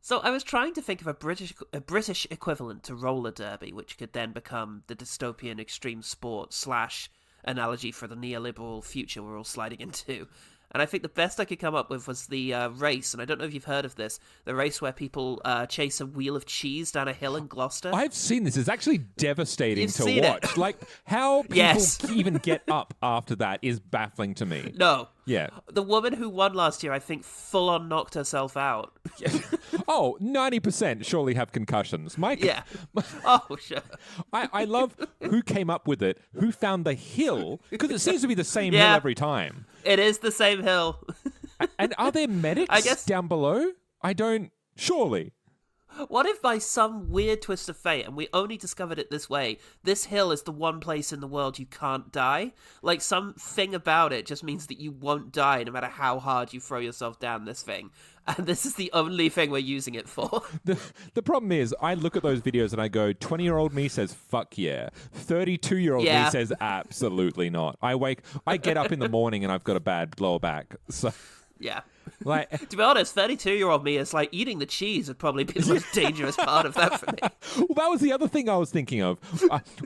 So I was trying to think of a British equivalent to roller derby, which could then become the dystopian extreme sport / analogy for the neoliberal future we're all sliding into. And I think the best I could come up with was the race, and I don't know if you've heard of this, the race where people chase a wheel of cheese down a hill in Gloucester. I've seen this. It's actually devastating You've to seen watch. it. Like, how people Yes. even get up after that is baffling to me. No. Yeah. The woman who won last year, I think, full-on knocked herself out. Oh, 90% surely have concussions. Mike. Yeah. Oh, sure. I love who came up with it, who found the hill, because it seems to be the same hill Yeah. every time. It is the same hill. And are there medics I guess- down below? Surely. What if by some weird twist of fate, and we only discovered it this way, this hill is the one place in the world you can't die? Like, something about it just means that you won't die no matter how hard you throw yourself down this thing. And this is the only thing we're using it for. The problem is, I look at those videos and I go, 20-year-old me says, fuck yeah. 32-year-old me Yeah. says, absolutely not. I get up in the morning and I've got a bad lower back. So, Yeah. like, To be honest, 32-year-old me is like, eating the cheese would probably be the most dangerous part of that for me. well, that was the other thing I was thinking of.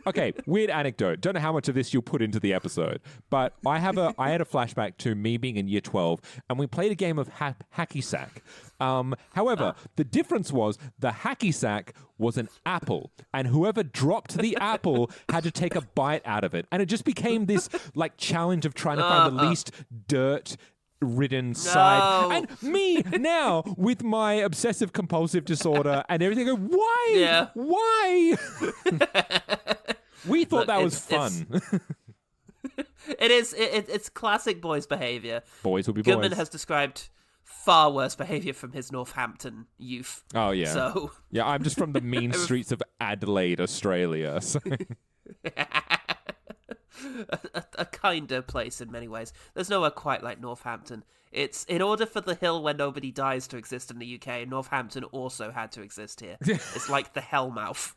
Okay, weird anecdote. Don't know how much of this you'll put into the episode, but I had a flashback to me being in year 12, and we played a game of hacky sack. However, the difference was the hacky sack was an apple, and whoever dropped the apple had to take a bite out of it, and it just became this like challenge of trying to find the least dirt-ridden side. And me now with my obsessive compulsive disorder and everything, go, why? Yeah. Why? We thought Look, that was fun. It is. It's classic boys' behaviour. Boys will be Goodman boys. has described far worse behaviour from his Northampton youth. Oh yeah. So Yeah, I'm just from the mean streets of Adelaide, Australia. So. a kinder place in many ways. There's nowhere quite like Northampton. It's in order for the hill where nobody dies to exist in the UK, Northampton also had to exist here. It's like the Hellmouth.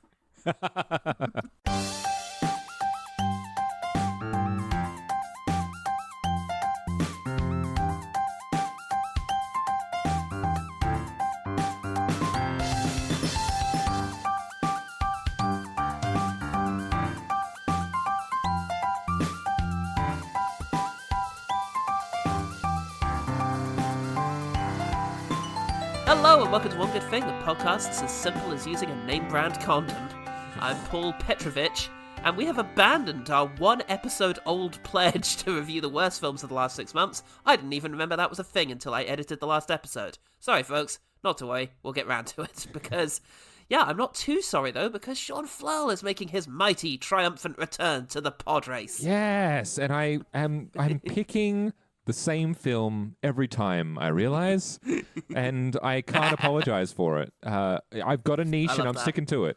Hello and welcome to One Good Thing, the podcast that's as simple as using a name brand condom. I'm Paul Petrovich, and we have abandoned our one-episode-old pledge to review the worst films of the last 6 months. I didn't even remember that was a thing until I edited the last episode. Sorry, folks. Not to worry. We'll get round to it, because... Yeah, I'm not too sorry, though, because Sean Flirl is making his mighty, triumphant return to the pod race. Yes, and I'm picking the same film every time, I realize, and I can't apologize for it. I've got a niche and I'm sticking to it.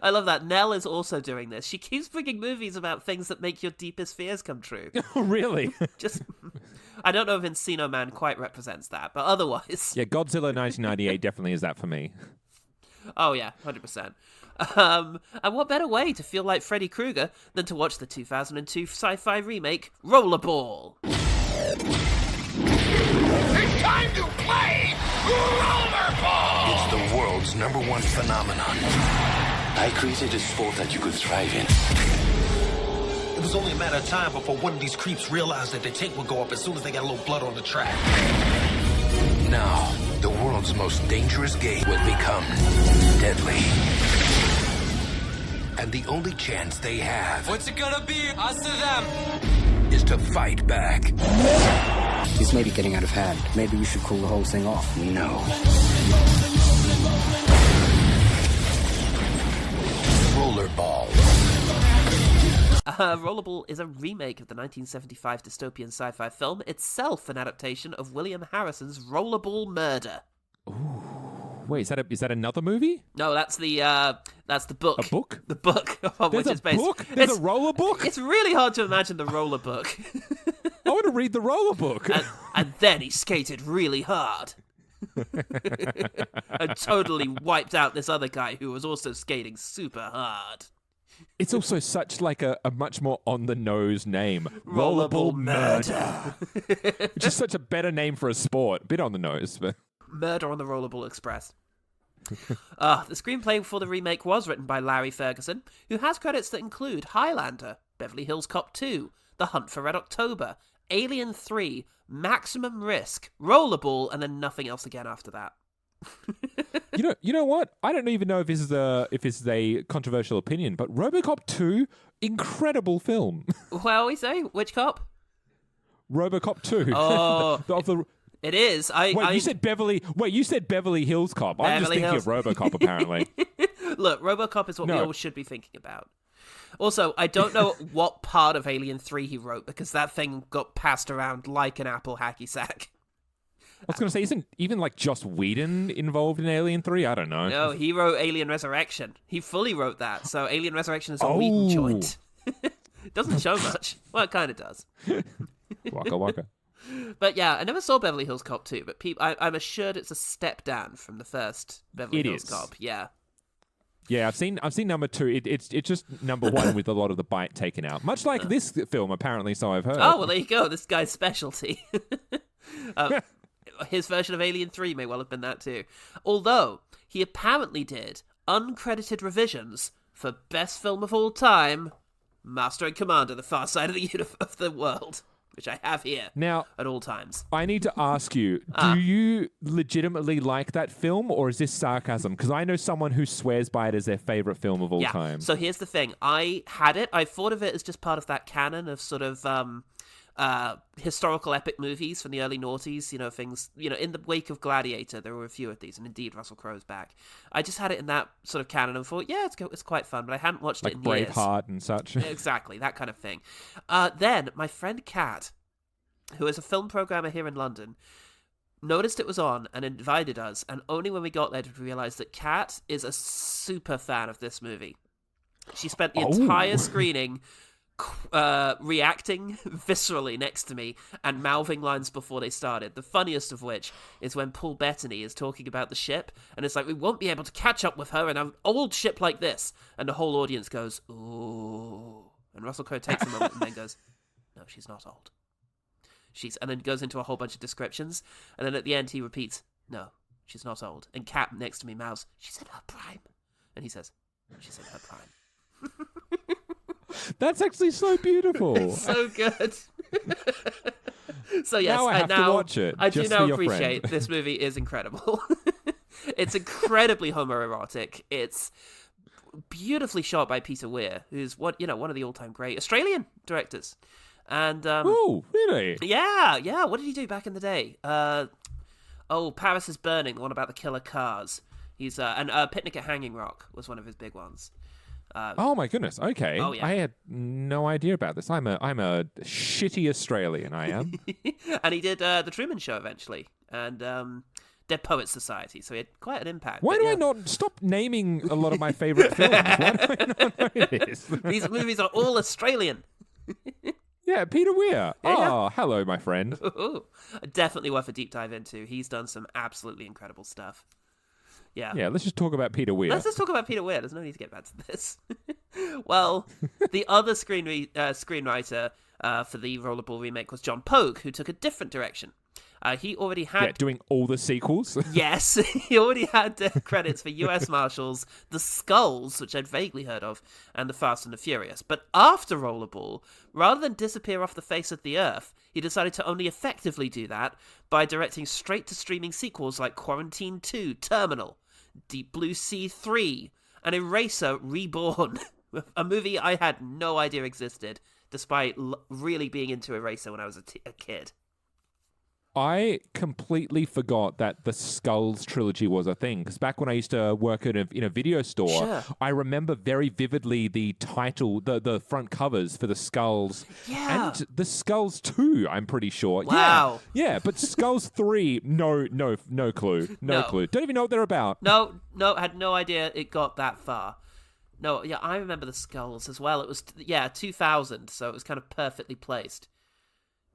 I love that. Nell is also doing this. She keeps bringing movies about things that make your deepest fears come true. Oh, really? Just, I don't know if Encino Man quite represents that, but otherwise. Yeah, Godzilla 1998 definitely is that for me. Oh yeah, 100%. And what better way to feel like Freddy Krueger than to watch the 2002 sci-fi remake, Rollerball? It's time to play Rollerball! It's the world's #1 phenomenon. I created a sport that you could thrive in. It was only a matter of time before one of these creeps realized that their tank would go up as soon as they got a little blood on the track. Now, the world's most dangerous game will become deadly. And the only chance they have... What's it gonna be? Us or them? ...is to fight back. He's maybe getting out of hand. Maybe we should cool the whole thing off. No. Rollerball. Rollerball is a remake of the 1975 dystopian sci-fi film, itself an adaptation of William Harrison's Rollerball Murder. Ooh. Wait, is that another movie? No, that's the book. A book? The book on There's which a it's based. book? There's a roller book? It's really hard to imagine the roller book. I want to read the roller book. And then he skated really hard. And totally wiped out this other guy who was also skating super hard. It's also such like a much more on-the-nose name. Rollerball Murder. Which is such a better name for a sport. Bit on the nose, but... Murder on the Rollerball Express. The screenplay for the remake was written by Larry Ferguson, who has credits that include Highlander, Beverly Hills Cop 2, The Hunt for Red October, Alien 3, Maximum Risk, Rollerball, and then nothing else again after that. You know what? I don't even know if this is a controversial opinion, but RoboCop 2, incredible film. Well, we say which cop? RoboCop 2. Oh, it is. You said Beverly Hills Cop. I'm just thinking of RoboCop apparently. Look, RoboCop is what we all should be thinking about. Also, I don't know what part of Alien 3 he wrote, because that thing got passed around like an apple hacky sack. I was going to say, isn't even like Joss Whedon involved in Alien 3? I don't know. No, he wrote Alien Resurrection. He fully wrote that. So Alien Resurrection is a Whedon joint. It doesn't show much. Well, it kind of does. Waka waka. But yeah, I never saw Beverly Hills Cop 2, but I'm assured it's a step down from the first Beverly Hills Cop. Yeah. Yeah, I've seen number 2. It's just number 1 with a lot of the bite taken out. Much like this film, apparently, so I've heard. Oh, well, there you go. This guy's specialty. His version of Alien 3 may well have been that too. Although, he apparently did uncredited revisions for best film of all time, Master and Commander, The Far Side of the World, which I have here now at all times. I need to ask you, do you legitimately like that film, or is this sarcasm? Because I know someone who swears by it as their favorite film of all time. So here's the thing. I thought of it as just part of that canon of sort of historical epic movies from the early noughties, things, in the wake of Gladiator, there were a few of these, and indeed Russell Crowe's back. I just had it in that sort of canon and thought, yeah, it's quite fun, but I hadn't watched it in years. Like Braveheart and such. Exactly, that kind of thing. Then, my friend Kat, who is a film programmer here in London, noticed it was on and invited us, and only when we got there did we realize that Kat is a super fan of this movie. She spent the entire screening reacting viscerally next to me and mouthing lines before they started. The funniest of which is when Paul Bettany is talking about the ship, and it's like, we won't be able to catch up with her in an old ship like this. And the whole audience goes, ooh. And Russell Crowe takes a moment and then goes, no, she's not old. And then goes into a whole bunch of descriptions. And then at the end he repeats, no, she's not old. And Kat next to me mouths, she's in her prime. And he says, she's in her prime. That's actually so beautiful. It's so good. So yes, now I have to watch it. I do just now for your appreciate friend. this movie is incredible. It's incredibly homoerotic. It's beautifully shot by Peter Weir, who's one of the all-time great Australian directors. And oh, really? Yeah. What did he do back in the day? Paris is Burning, the one about the killer cars. He's and Picnic at Hanging Rock was one of his big ones. Oh my goodness! Okay, oh, yeah. I had no idea about this. I'm a shitty Australian. I am. And he did The Truman Show eventually, and Dead Poets Society. So he had quite an impact. Why do I not stop naming a lot of my favorite films? Why do I not know this? These movies are all Australian. Yeah, Peter Weir. Yeah. Oh, hello, my friend. Definitely worth a deep dive into. He's done some absolutely incredible stuff. Yeah. Yeah, let's just talk about Peter Weir. Let's just talk about Peter Weir. There's no need to get back to this. Well, the other screenwriter for the Rollerball remake was John Pogue, who took a different direction. He already had... Yeah, doing all the sequels? Yes, he already had credits for U.S. Marshals, The Skulls, which I'd vaguely heard of, and The Fast and the Furious. But after Rollerball, rather than disappear off the face of the earth, he decided to only effectively do that by directing straight-to-streaming sequels like Quarantine 2, Terminal, Deep Blue Sea 3, and Eraser Reborn, a movie I had no idea existed, despite really being into Eraser when I was a kid. I completely forgot that the Skulls trilogy was a thing, because back when I used to work in a video store, Sure. I remember very vividly the title, the front covers for the Skulls, Yeah. and the Skulls 2, I'm pretty sure. Wow. Yeah, but Skulls 3, no clue. No clue. Don't even know what they're about. No, had no idea it got that far. No, yeah, I remember the Skulls as well. It was, 2000, so it was kind of perfectly placed.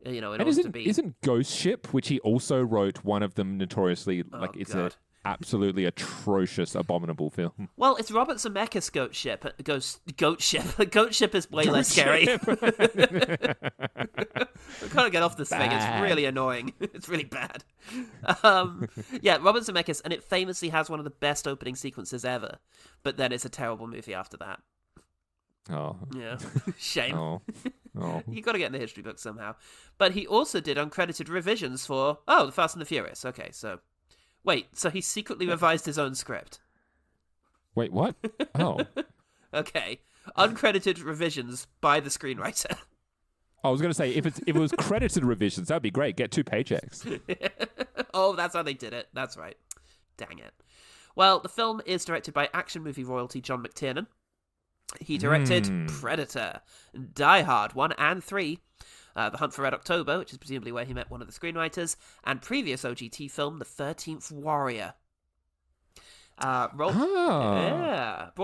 In order to be... Isn't Ghost Ship, which he also wrote, one of them notoriously, Oh, it's God. absolutely atrocious, abominable film. Well, it's Robert Zemeckis' Goat Ship. Goat Ship. Goat Ship is way less scary. We can't get off this thing. It's really annoying. It's really bad. Yeah, Robert Zemeckis, and it famously has one of the best opening sequences ever. But then it's a terrible movie after that. Oh. Yeah. Shame. Oh. You got to get in the history book somehow. But he also did uncredited revisions for, The Fast and the Furious. Okay, so... Wait, so he secretly revised his own script? Wait, what? Oh. Okay. Uncredited revisions by the screenwriter. I was going to say, if it was credited revisions, that'd be great. Get 2 paychecks. Oh, that's how they did it. That's right. Dang it. Well, the film is directed by action movie royalty John McTiernan. He directed Predator, Die Hard 1 and 3, The Hunt for Red October, which is presumably where he met one of the screenwriters, and previous OGT film, The 13th Warrior. Brought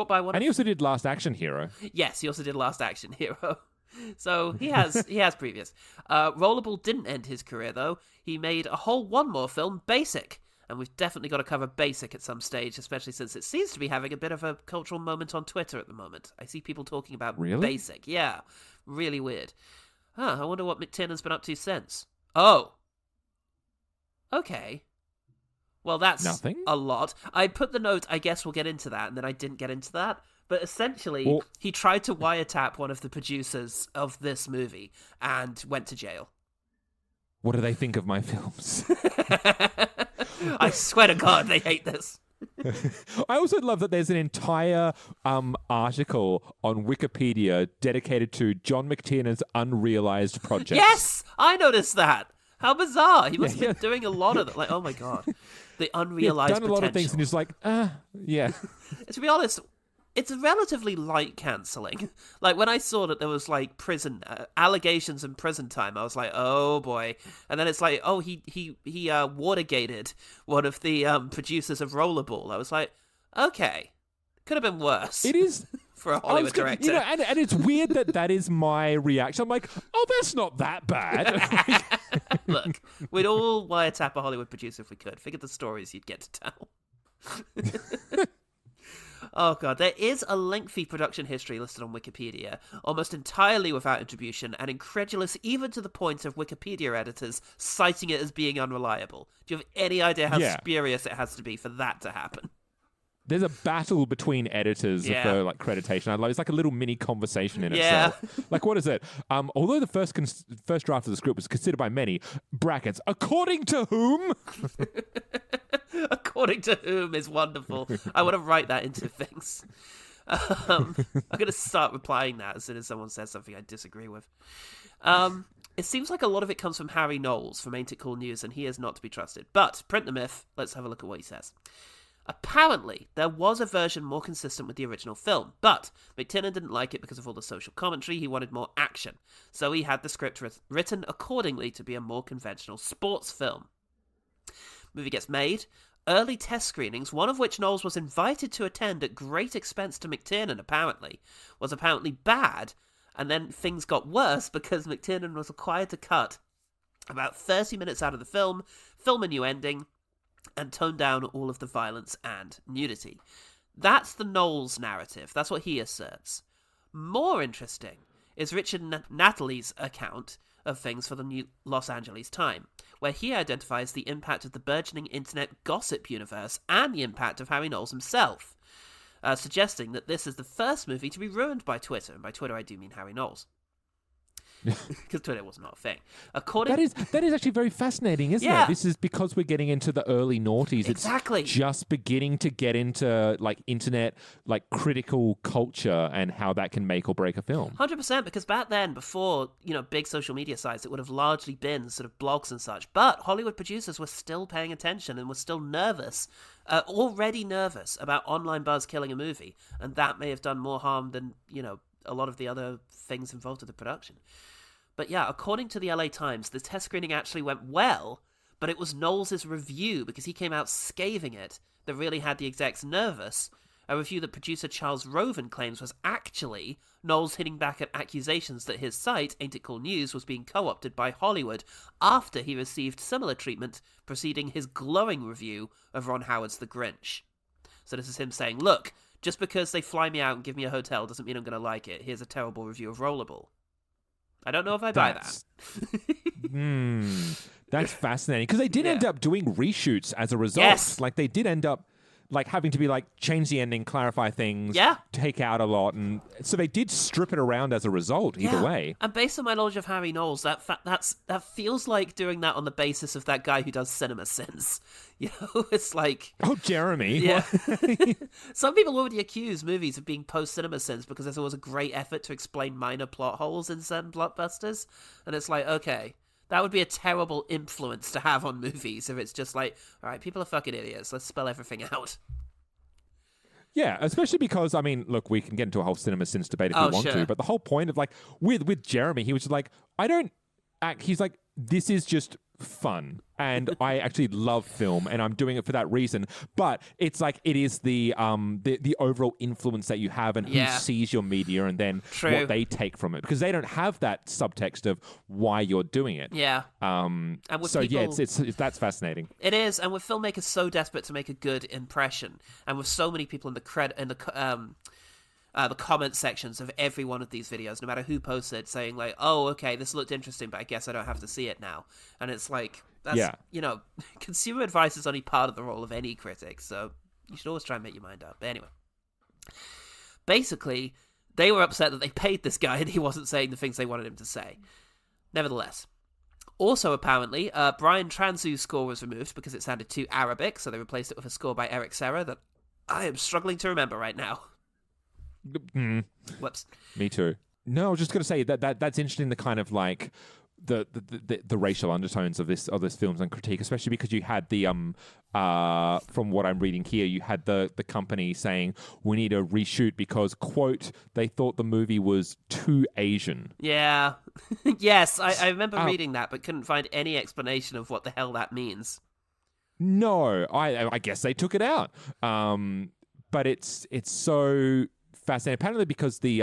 by one. And he also did Last Action Hero. Yes, he also did Last Action Hero. So he has previous. Rollerball didn't end his career though. He made a whole one more film, Basic. And we've definitely got to cover Basic at some stage, especially since it seems to be having a bit of a cultural moment on Twitter at the moment. I see people talking about Basic. Yeah, really weird. I wonder what McTiernan's been up to since. Oh. Okay. Well, that's nothing. A lot. I put the note, I guess we'll get into that, and then I didn't get into that. But essentially, he tried to wiretap one of the producers of this movie and went to jail. What do they think of my films? I swear to God, they hate this. I also love that there's an entire article on Wikipedia dedicated to John McTiernan's unrealized projects. Yes! I noticed that. How bizarre. He must have been doing a lot of that. Like, oh my God. The unrealized potential. He's done a lot of things and he's like, yeah. To be honest, it's relatively light cancelling. Like, when I saw that there was, like, prison, allegations and prison time, I was like, oh, boy. And then it's like, oh, he Watergated one of the producers of Rollerball. I was like, okay. Could have been worse. It is... For a Hollywood director. You know, and it's weird that is my reaction. I'm like, oh, that's not that bad. Look, we'd all wiretap a Hollywood producer if we could. Figure the stories you'd get to tell. Oh, God. There is a lengthy production history listed on Wikipedia, almost entirely without attribution, and incredulous even to the point of Wikipedia editors citing it as being unreliable. Do you have any idea how spurious it has to be for that to happen? There's a battle between editors for like accreditation. It's like a little mini conversation in itself. Like, what is it? Although the first draft of the script was considered by many, brackets, according to whom? According to whom is wonderful. I want to write that into things. I'm going to start replying that as soon as someone says something I disagree with. It seems like a lot of it comes from Harry Knowles from Ain't It Cool News, and he is not to be trusted. But, print the myth, let's have a look at what he says. Apparently, there was a version more consistent with the original film, but McTiernan didn't like it because of all the social commentary. He wanted more action, so he had the script written accordingly to be a more conventional sports film. Movie gets made. Early test screenings, one of which Knowles was invited to attend at great expense to McTiernan, was apparently bad, and then things got worse because McTiernan was required to cut about 30 minutes out of the film a new ending, and tone down all of the violence and nudity. That's the Knowles narrative. That's what he asserts. More interesting is Richard Natalie's account of things for the New Los Angeles Times, where he identifies the impact of the burgeoning internet gossip universe and the impact of Harry Knowles himself, suggesting that this is the first movie to be ruined by Twitter. And by Twitter, I do mean Harry Knowles. Because Twitter was not a thing. That is actually very fascinating, isn't it? This is because we're getting into the early noughties. Exactly. It's just beginning to get into like internet, like critical culture and how that can make or break a film. 100%, because back then, before big social media sites, it would have largely been sort of blogs and such. But Hollywood producers were still paying attention and were still nervous, already nervous about online buzz killing a movie, and that may have done more harm than a lot of the other things involved with the production. But yeah, according to the LA Times, the test screening actually went well, but it was Knowles' review, because he came out scathing it, that really had the execs nervous. A review that producer Charles Roven claims was actually Knowles hitting back at accusations that his site, Ain't It Cool News, was being co-opted by Hollywood after he received similar treatment preceding his glowing review of Ron Howard's The Grinch. So this is him saying, look, just because they fly me out and give me a hotel doesn't mean I'm going to like it. Here's a terrible review of Rollerball. I don't know if I buy that. That's fascinating. Because they did end up doing reshoots as a result. Yes. Like, they did end up having to be change the ending, clarify things, take out a lot. And so they did strip it around as a result, either way. And based on my knowledge of Harry Knowles, that feels like doing that on the basis of that guy who does Cinema Sins. You know, it's like... Oh, Jeremy. Yeah. Some people already accuse movies of being post-Cinema Sins because there's always a great effort to explain minor plot holes in certain blockbusters. And it's like, okay, that would be a terrible influence to have on movies if it's just like, all right, people are fucking idiots. Let's spell everything out. Yeah, especially because, I mean, look, we can get into a whole Cinema Sins debate if we want to, but the whole point of, with Jeremy, he was just like, I don't act... He's like, this is just fun, and I actually love film, and I'm doing it for that reason. But it's like it is the overall influence that you have, and who sees your media, and then what they take from it, because they don't have that subtext of why you're doing it. Yeah. And with it's that's fascinating. It is, and with filmmakers so desperate to make a good impression, and with so many people in the comment sections of every one of these videos, no matter who posted, saying like, oh, okay, this looked interesting, but I guess I don't have to see it now. And it's like, that's, you know, consumer advice is only part of the role of any critic, so you should always try and make your mind up. But anyway, basically, they were upset that they paid this guy and he wasn't saying the things they wanted him to say. Nevertheless, also apparently, Brian Transu's score was removed because it sounded too Arabic, so they replaced it with a score by Eric Serra that I am struggling to remember right now. Whoops. Me too. No, I was just going to say that's interesting. The kind of like the racial undertones of this films and critique, especially because you had the from what I'm reading here, you had the company saying we need a reshoot because, quote, they thought the movie was too Asian. Yeah. Yes, I remember reading that, but couldn't find any explanation of what the hell that means. No, I guess they took it out. But it's so fascinating. Apparently, because the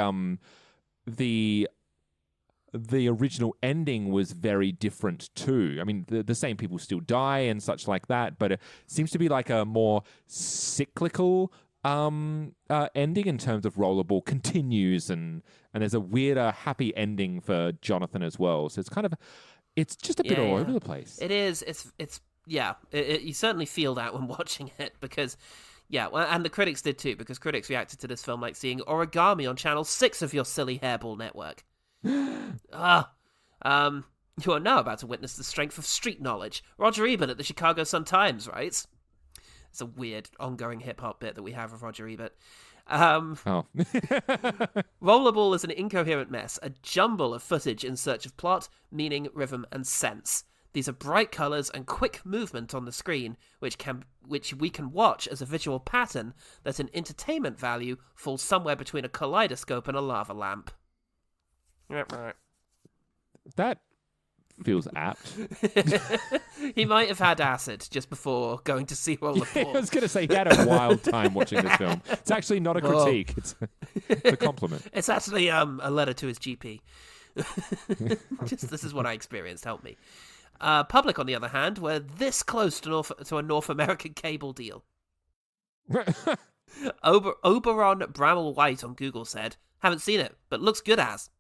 original ending was very different too. I mean, the same people still die and such like that, but it seems to be like a more cyclical ending in terms of Rollerball continues, and there's a weirder happy ending for Jonathan as well. So it's just a bit all over the place. It is. It's you certainly feel that when watching it because. Yeah, well, and the critics did too, because critics reacted to this film like seeing origami on Channel 6 of your silly hairball network. You are now about to witness the strength of street knowledge. Roger Ebert at the Chicago Sun-Times writes. It's a weird ongoing hip-hop bit that we have of Roger Ebert. Rollerball is an incoherent mess, a jumble of footage in search of plot, meaning, rhythm, and sense. These are bright colours and quick movement on the screen, which we can watch as a visual pattern that in entertainment value falls somewhere between a kaleidoscope and a lava lamp. That feels apt. He might have had acid just before going to see Rollerball. I was going to say he had a wild time watching this film. It's actually not a critique. It's a compliment. It's actually a letter to his GP. This is what I experienced. Help me. Public, on the other hand, were this close to a North American cable deal. Oberon Bramall White on Google said, haven't seen it, but looks good as.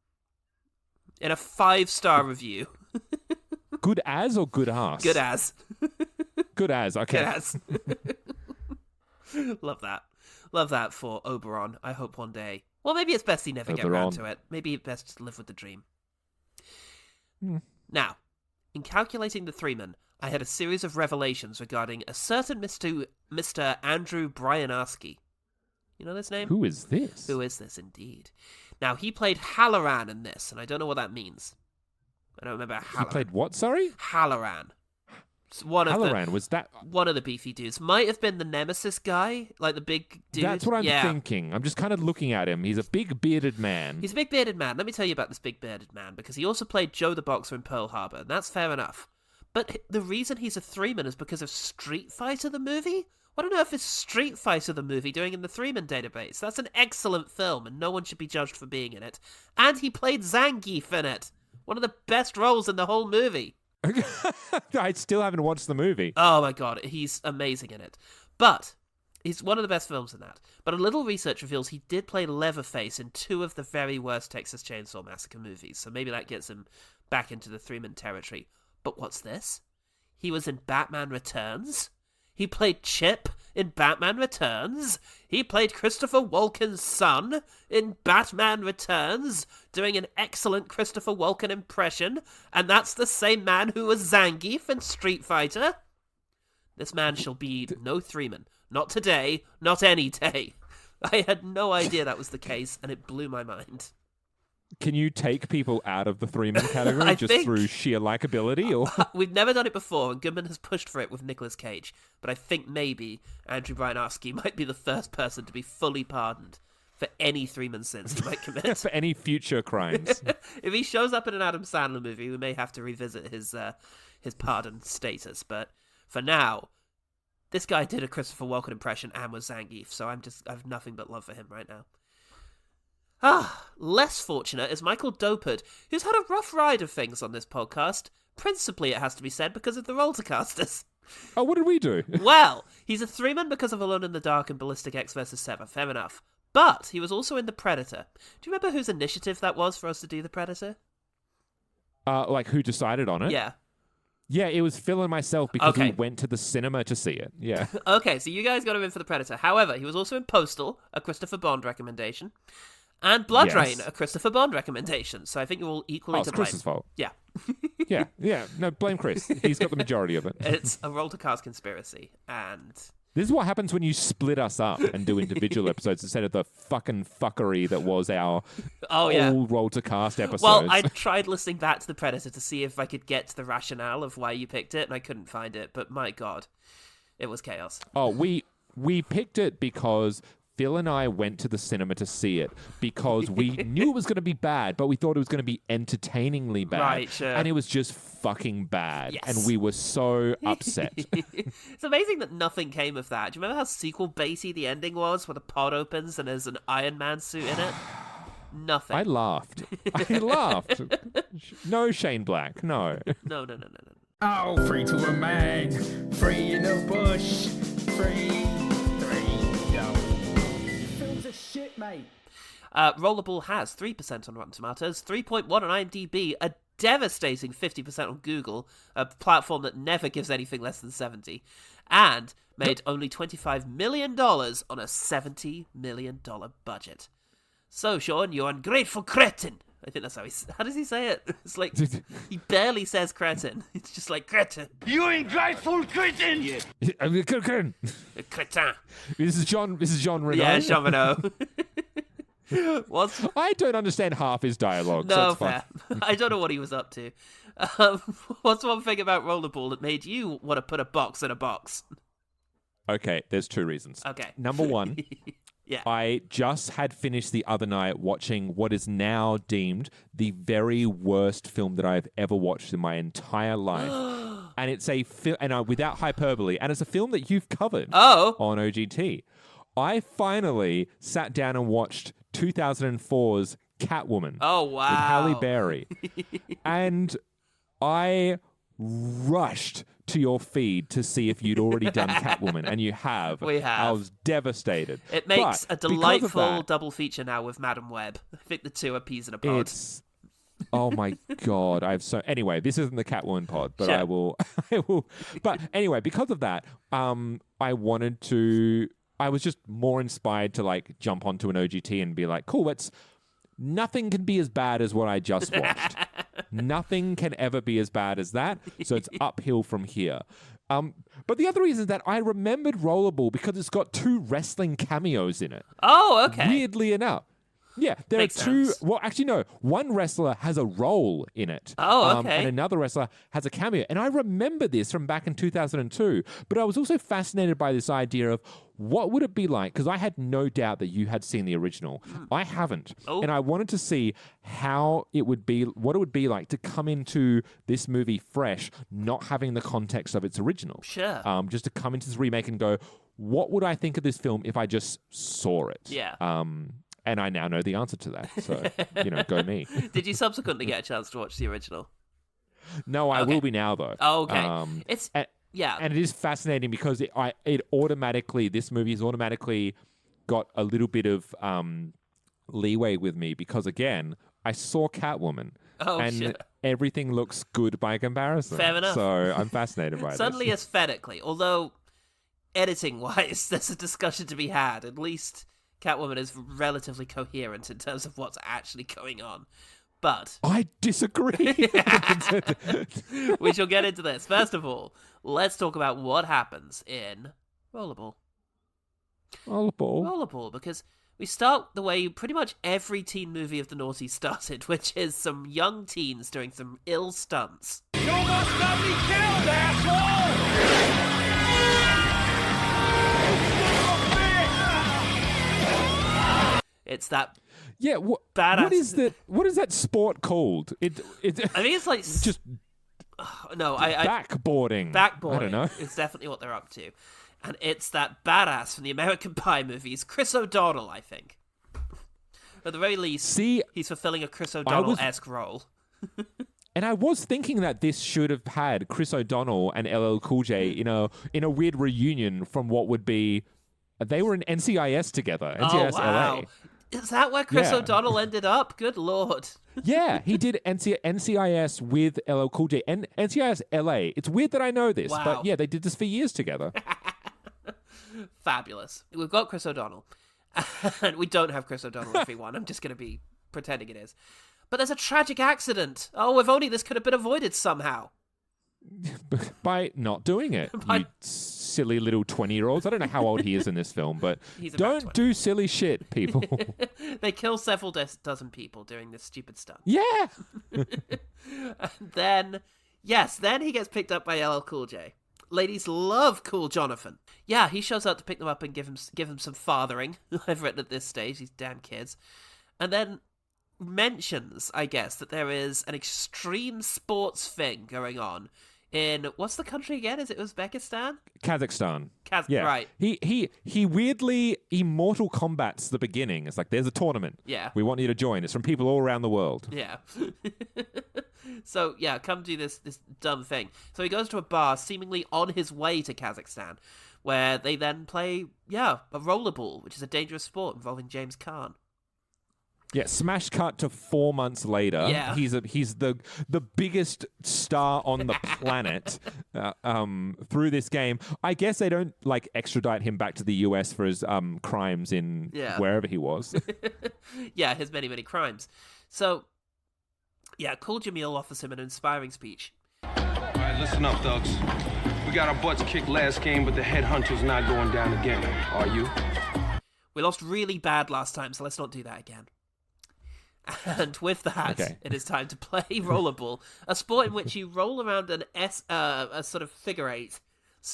In a 5-star review. Good as or good ass? Good as. Good as, okay. Good as. Love that. Love that for Oberon. I hope one day. Well, maybe it's best he never get around to it. Maybe it's best to live with the dream. Now, in calculating the Three-Man, I had a series of revelations regarding a certain Mr. Andrew Bryanarski. You know this name? Who is this? Who is this, indeed? Now, he played Halloran in this, and I don't know what that means. I don't remember Halloran. He played what, sorry? Halloran. Was that... One of the beefy dudes. Might have been the Nemesis guy, like the big dude. That's what I'm thinking. I'm just kind of looking at him. He's a big bearded man. He's a big bearded man. Let me tell you about this big bearded man, because he also played Joe the Boxer in Pearl Harbor, and that's fair enough. But the reason he's a Three-Man is because of Street Fighter the movie? What on earth is Street Fighter the movie doing in the Three-Man database? That's an excellent film, and no one should be judged for being in it. And he played Zangief in it. One of the best roles in the whole movie. I still haven't watched the movie. Oh my god, he's amazing in it. But he's one of the best films in that. But a little research reveals he did play Leatherface in 2 of the very worst Texas Chainsaw Massacre movies, so maybe that gets him back into the Three-Man territory. But what's this? He was in Batman Returns? He played Chip in Batman Returns. He played Christopher Walken's son in Batman Returns, doing an excellent Christopher Walken impression, and that's the same man who was Zangief in Street Fighter. This man shall be no Three-Man. Not today, not any day. I had no idea that was the case, and it blew my mind. Can you take people out of the Three-Man category through sheer likability? Or We've never done it before, and Goodman has pushed for it with Nicolas Cage. But I think maybe Andrew Bryanowski might be the first person to be fully pardoned for any Three-Man sins he might commit. for any future crimes. If he shows up in an Adam Sandler movie, we may have to revisit his pardon status. But for now, this guy did a Christopher Walken impression and was Zangief, so I have nothing but love for him right now. Less fortunate is Michael Dopard, who's had a rough ride of things on this podcast. Principally, it has to be said, because of the Rollercasters. Oh, what did we do? Well, he's a Three-Man because of Alone in the Dark and Ballistic X vs. Sever, fair enough. But he was also in The Predator. Do you remember whose initiative that was for us to do The Predator? Like who decided on it? Yeah. Yeah, it was Phil and myself because we went to the cinema to see it. Yeah. Okay, so you guys got him in for The Predator. However, he was also in Postal, a Christopher Bond recommendation. And Blood Rain, a Christopher Bond recommendation. So I think you're all equally to blame. It's Chris's fault. Yeah. Yeah. No, blame Chris. He's got the majority of it. It's a Rollercast conspiracy, and this is what happens when you split us up and do individual episodes instead of the fucking fuckery that was our all Rollercast episodes. Well, I tried listening back to The Predator to see if I could get to the rationale of why you picked it, and I couldn't find it. But my God, it was chaos. Oh, we picked it because Phil and I went to the cinema to see it because we knew it was going to be bad, but we thought it was going to be entertainingly bad. Right, sure. And it was just fucking bad. Yes. And we were so upset. It's amazing that nothing came of that. Do you remember how sequel-baity the ending was, where the pod opens and there's an Iron Man suit in it? Nothing. I laughed. No Shane Black, no. No. Oh, free to a man, free in the bush, free, yo. Films are shit, mate. Rollerball has 3% on Rotten Tomatoes, 3.1 on IMDb, a devastating 50% on Google, a platform that never gives anything less than 70, and made only $25 million on a $70 million budget. So, Sean, you ungrateful cretin. I think that's how does he say it? It's like, he barely says cretin. It's just like, cretin. You ungrateful cretin! Yeah. Cretin. This is Jean Reno. Yeah, Jean Reno. I don't understand half his dialogue. No, so it's fair. fine. I don't know what he was up to. What's one thing about Rollerball that made you want to put a box in a box? Okay, there's 2 reasons. Okay. Number 1, yeah. I just had finished the other night watching what is now deemed the very worst film that I've ever watched in my entire life. And it's a film, and without hyperbole, and it's a film that you've covered on OGT. I finally sat down and watched 2004's Catwoman. Oh, wow. With Halle Berry. And I rushed to your feed to see if you'd already done Catwoman, and you have. We have. I was devastated. It makes a delightful that, double feature now with Madam Web. I think the 2 are peas in a pod. Oh my God. Anyway, this isn't the Catwoman pod, but sure. I will. But anyway, because of that, I was just more inspired to like jump onto an OGT and be like, cool, nothing can be as bad as what I just watched. Nothing can ever be as bad as that. So it's uphill from here. But the other reason is that I remembered Rollerball because it's got 2 wrestling cameos in it. Oh, okay. Weirdly enough. Yeah, there Makes are 2. sense. Well, actually, no. One wrestler has a role in it. Oh, okay. And another wrestler has a cameo. And I remember this from back in 2002. But I was also fascinated by this idea of what would it be like? Because I had no doubt that you had seen the original. I haven't. Oh. And I wanted to see what it would be like to come into this movie fresh, not having the context of its original. Sure. Just to come into this remake and go, what would I think of this film if I just saw it? Yeah. And I now know the answer to that. So, go me. Did you subsequently get a chance to watch the original? No, I will be now, though. Oh, okay. And it is fascinating because this movie has automatically got a little bit of leeway with me because, again, I saw Catwoman. Oh, and shit. Everything looks good by comparison. Fair enough. So I'm fascinated by Suddenly this. aesthetically, although editing-wise, there's a discussion to be had. At least Catwoman is relatively coherent in terms of what's actually going on. But I disagree. we shall get into this. First of all, let's talk about what happens in Rollerball. Rollerball, because we start the way pretty much every teen movie of the noughties started, which is some young teens doing some ill stunts. You almost got me killed, asshole! It's that badass. badass. What is that sport called? I think it's like just backboarding. Backboarding. I don't know. It's definitely what they're up to. And it's that badass from the American Pie movies, Chris O'Donnell, I think. At the very least, he's fulfilling a Chris O'Donnell-esque role. And I was thinking that this should have had Chris O'Donnell and LL Cool J in a weird reunion from what would be. They were in NCIS together. NCIS wow. LA. Is that where Chris O'Donnell ended up? Good lord. Yeah, he did NCIS with LL Cool J and NCIS LA. It's weird that I know this, but yeah, they did this for years together. Fabulous. We've got Chris O'Donnell. And we don't have Chris O'Donnell, everyone. I'm just going to be pretending it is. But there's a tragic accident. Oh, if only this could have been avoided somehow. By not doing it, you silly little 20-year-olds. I don't know how old he is in this film, but don't do silly shit, people. They kill several dozen people doing this stupid stunt. Yeah. And then he gets picked up by LL Cool J. Ladies love Cool Jonathan. Yeah, he shows up to pick them up and give him some fathering. I've written at this stage, these damn kids. And then mentions, I guess, that there is an extreme sports thing going on in, what's the country again? Is it Uzbekistan? Kazakhstan. Yeah. Right. He weirdly Mortal Kombat's the beginning. It's like, there's a tournament. Yeah. We want you to join. It's from people all around the world. Yeah. So, yeah, come do this dumb thing. So he goes to a bar seemingly on his way to Kazakhstan, where they then play, a rollerball, which is a dangerous sport involving James Caan. Yeah, smash cut to 4 months later. Yeah. He's the biggest star on the planet through this game. I guess they don't extradite him back to the US for his crimes in wherever he was. Yeah, his many, many crimes. So, Cool Jamil offers him an inspiring speech. All right, listen up, thugs. We got our butts kicked last game, but the headhunter's not going down again. Are you? We lost really bad last time, so let's not do that again. And with that, It is time to play Rollerball, a sport in which you roll around a sort of figure eight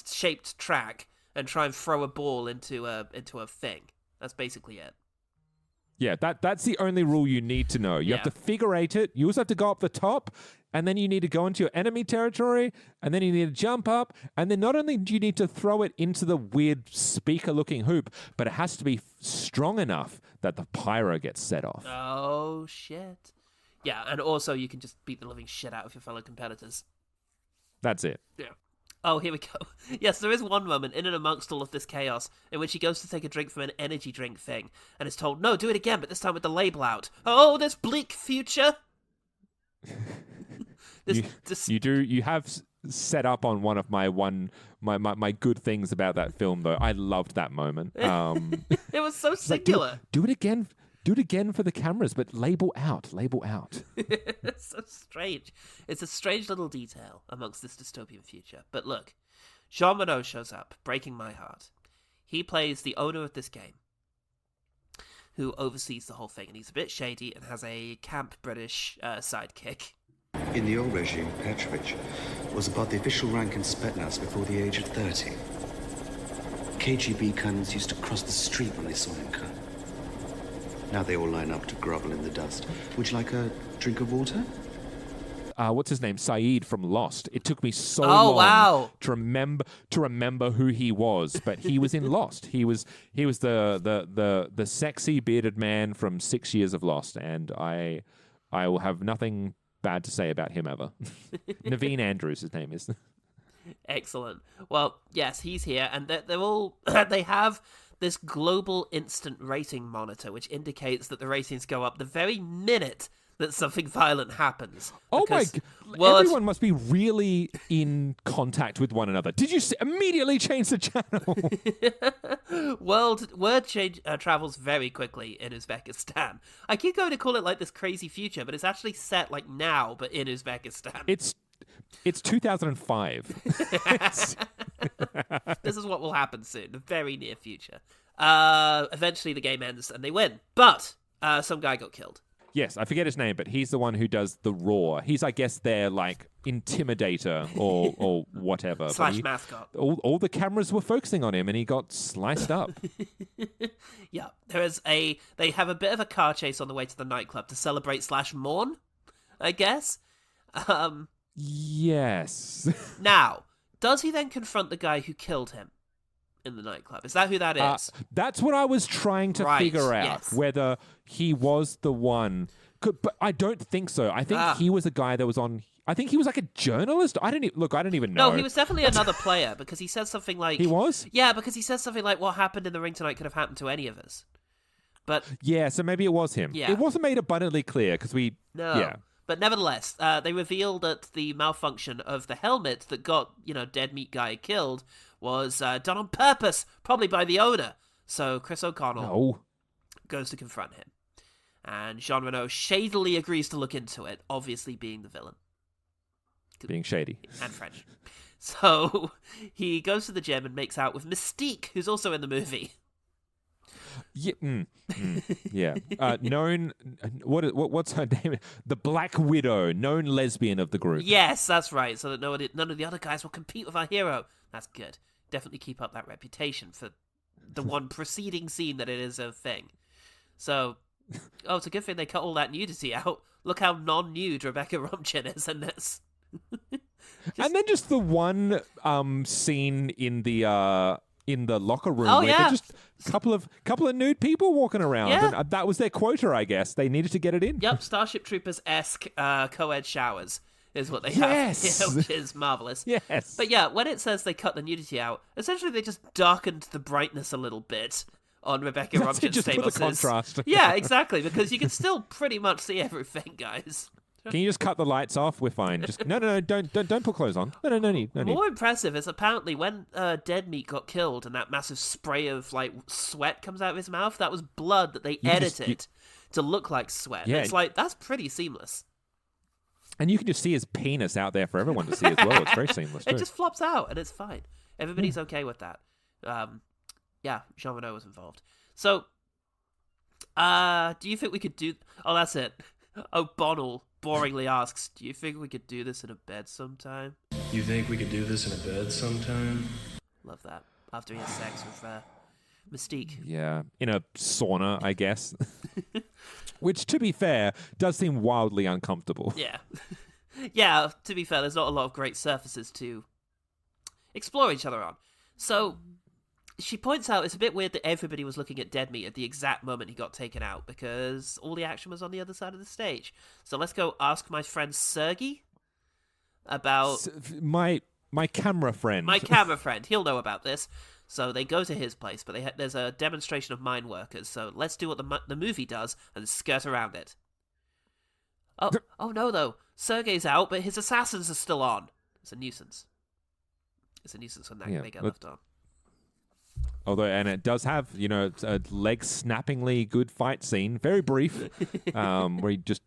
shaped track and try and throw a ball into a thing. That's basically it. Yeah, that's the only rule you need to know. You have to figure eight it. You also have to go up the top, and then you need to go into your enemy territory, and then you need to jump up, and then not only do you need to throw it into the weird speaker-looking hoop, but it has to be strong enough that the pyro gets set off. Oh, shit. Yeah, and also you can just beat the living shit out of your fellow competitors. That's it. Yeah. Oh, here we go. Yes, there is one moment in and amongst all of this chaos in which he goes to take a drink from an energy drink thing and is told, no, do it again, but this time with the label out. Oh, this bleak future. You have set up on one of my good things about that film, though. I loved that moment. It was so singular. Do it again. Do it again for the cameras, but label out. It's so strange. It's a strange little detail amongst this dystopian future. But look, Jean Reno shows up, breaking my heart. He plays the owner of this game, who oversees the whole thing, and he's a bit shady and has a camp British sidekick. In the old regime, Petrovich was above the official rank in Spetsnaz before the age of 30. KGB colonels used to cross the street when they saw him come. Now they all line up to grovel in the dust. Would you like a drink of water? what's his name, Saeed from Lost. It took me so long to remember who he was, but he was in Lost. He was the sexy bearded man from 6 years of Lost, and I will have nothing bad to say about him ever. Naveen Andrews, his name is. Excellent. Well, yes, he's here, and they're all they have this global instant rating monitor, which indicates that the ratings go up the very minute that something violent happens. Oh my God. Well, everyone must be really in contact with one another. Did you immediately change the channel? Word travels very quickly in Uzbekistan. I keep going to call it like this crazy future, but it's actually set like now, but in Uzbekistan. It's 2005. This is what will happen soon, the very near future. Eventually the game ends and they win, but some guy got killed. Yes, I forget his name, but he's the one who does the roar. He's, I guess, their like intimidator or whatever. / mascot. All the cameras were focusing on him, and he got sliced up. Yeah, they have a bit of a car chase on the way to the nightclub to celebrate / mourn, I guess. Yes. Now, does he then confront the guy who killed him in the nightclub? Is that who that is? That's what I was trying to figure out, yes. whether he was the one. But I don't think so. I think he was a guy that was on... I think he was like a journalist. I don't even know. No, he was definitely another player, because he says something like... He was? Yeah, because he says something like, what happened in the ring tonight could have happened to any of us. But... Yeah, so maybe it was him. Yeah. It wasn't made abundantly clear, because we... No. Yeah. But nevertheless, they revealed that the malfunction of the helmet that got, Dead Meat Guy killed was done on purpose, probably by the owner. So Chris O'Connell goes to confront him. And Jean Reno shadily agrees to look into it, obviously being the villain. Being shady. And French. So he goes to the gym and makes out with Mystique, who's also in the movie. Yeah, yeah. Known, what's her name? The Black Widow, known lesbian of the group. Yes, that's right. So that none of the other guys will compete with our hero. That's good. Definitely keep up that reputation for the one preceding scene that it is a thing. So, it's a good thing they cut all that nudity out. Look how non-nude Rebecca Romijn is in this. And then just the one scene in the locker room where yeah. just a couple of nude people walking around. Yeah. And that was their quota, I guess. They needed to get it in. Yep, Starship Troopers-esque co-ed showers is what they Yes. have, which is marvelous. Yes. But yeah, when it says they cut the nudity out, essentially they just darkened the brightness a little bit on Rebecca Romijn just for the contrast. Yeah, exactly, because you can still pretty much see everything, guys. Can you just cut the lights off? We're fine. Just no, don't put clothes on. No need. More impressive is apparently when Dead Meat got killed and that massive spray of like sweat comes out of his mouth, that was blood that they edited to look like sweat. Yeah. It's like, that's pretty seamless. And you can just see his penis out there for everyone to see as well. It's very seamless too. It just flops out and it's fine. Everybody's okay with that. Yeah, Jean Reno was involved. So, do you think we could do... Oh, that's it. O'Bonnell boringly asks, do you think we could do this in a bed sometime? You think we could do this in a bed sometime? Love that. After he has sex with Mystique. Yeah, in a sauna, I guess. Which, to be fair, does seem wildly uncomfortable. Yeah. Yeah, to be fair, there's not a lot of great surfaces to explore each other on. So... She points out it's a bit weird that everybody was looking at Dead Meat at the exact moment he got taken out, because all the action was on the other side of the stage. So let's go ask my friend Sergey about... My camera friend. My camera friend. He'll know about this. So they go to his place, but there's a demonstration of mine workers, so let's do what the movie does and skirt around it. Oh no, though. Sergey's out, but his assassins are still on. It's a nuisance. It's a nuisance when they get left on. Although, and it does have, a leg-snappingly good fight scene, very brief, where he just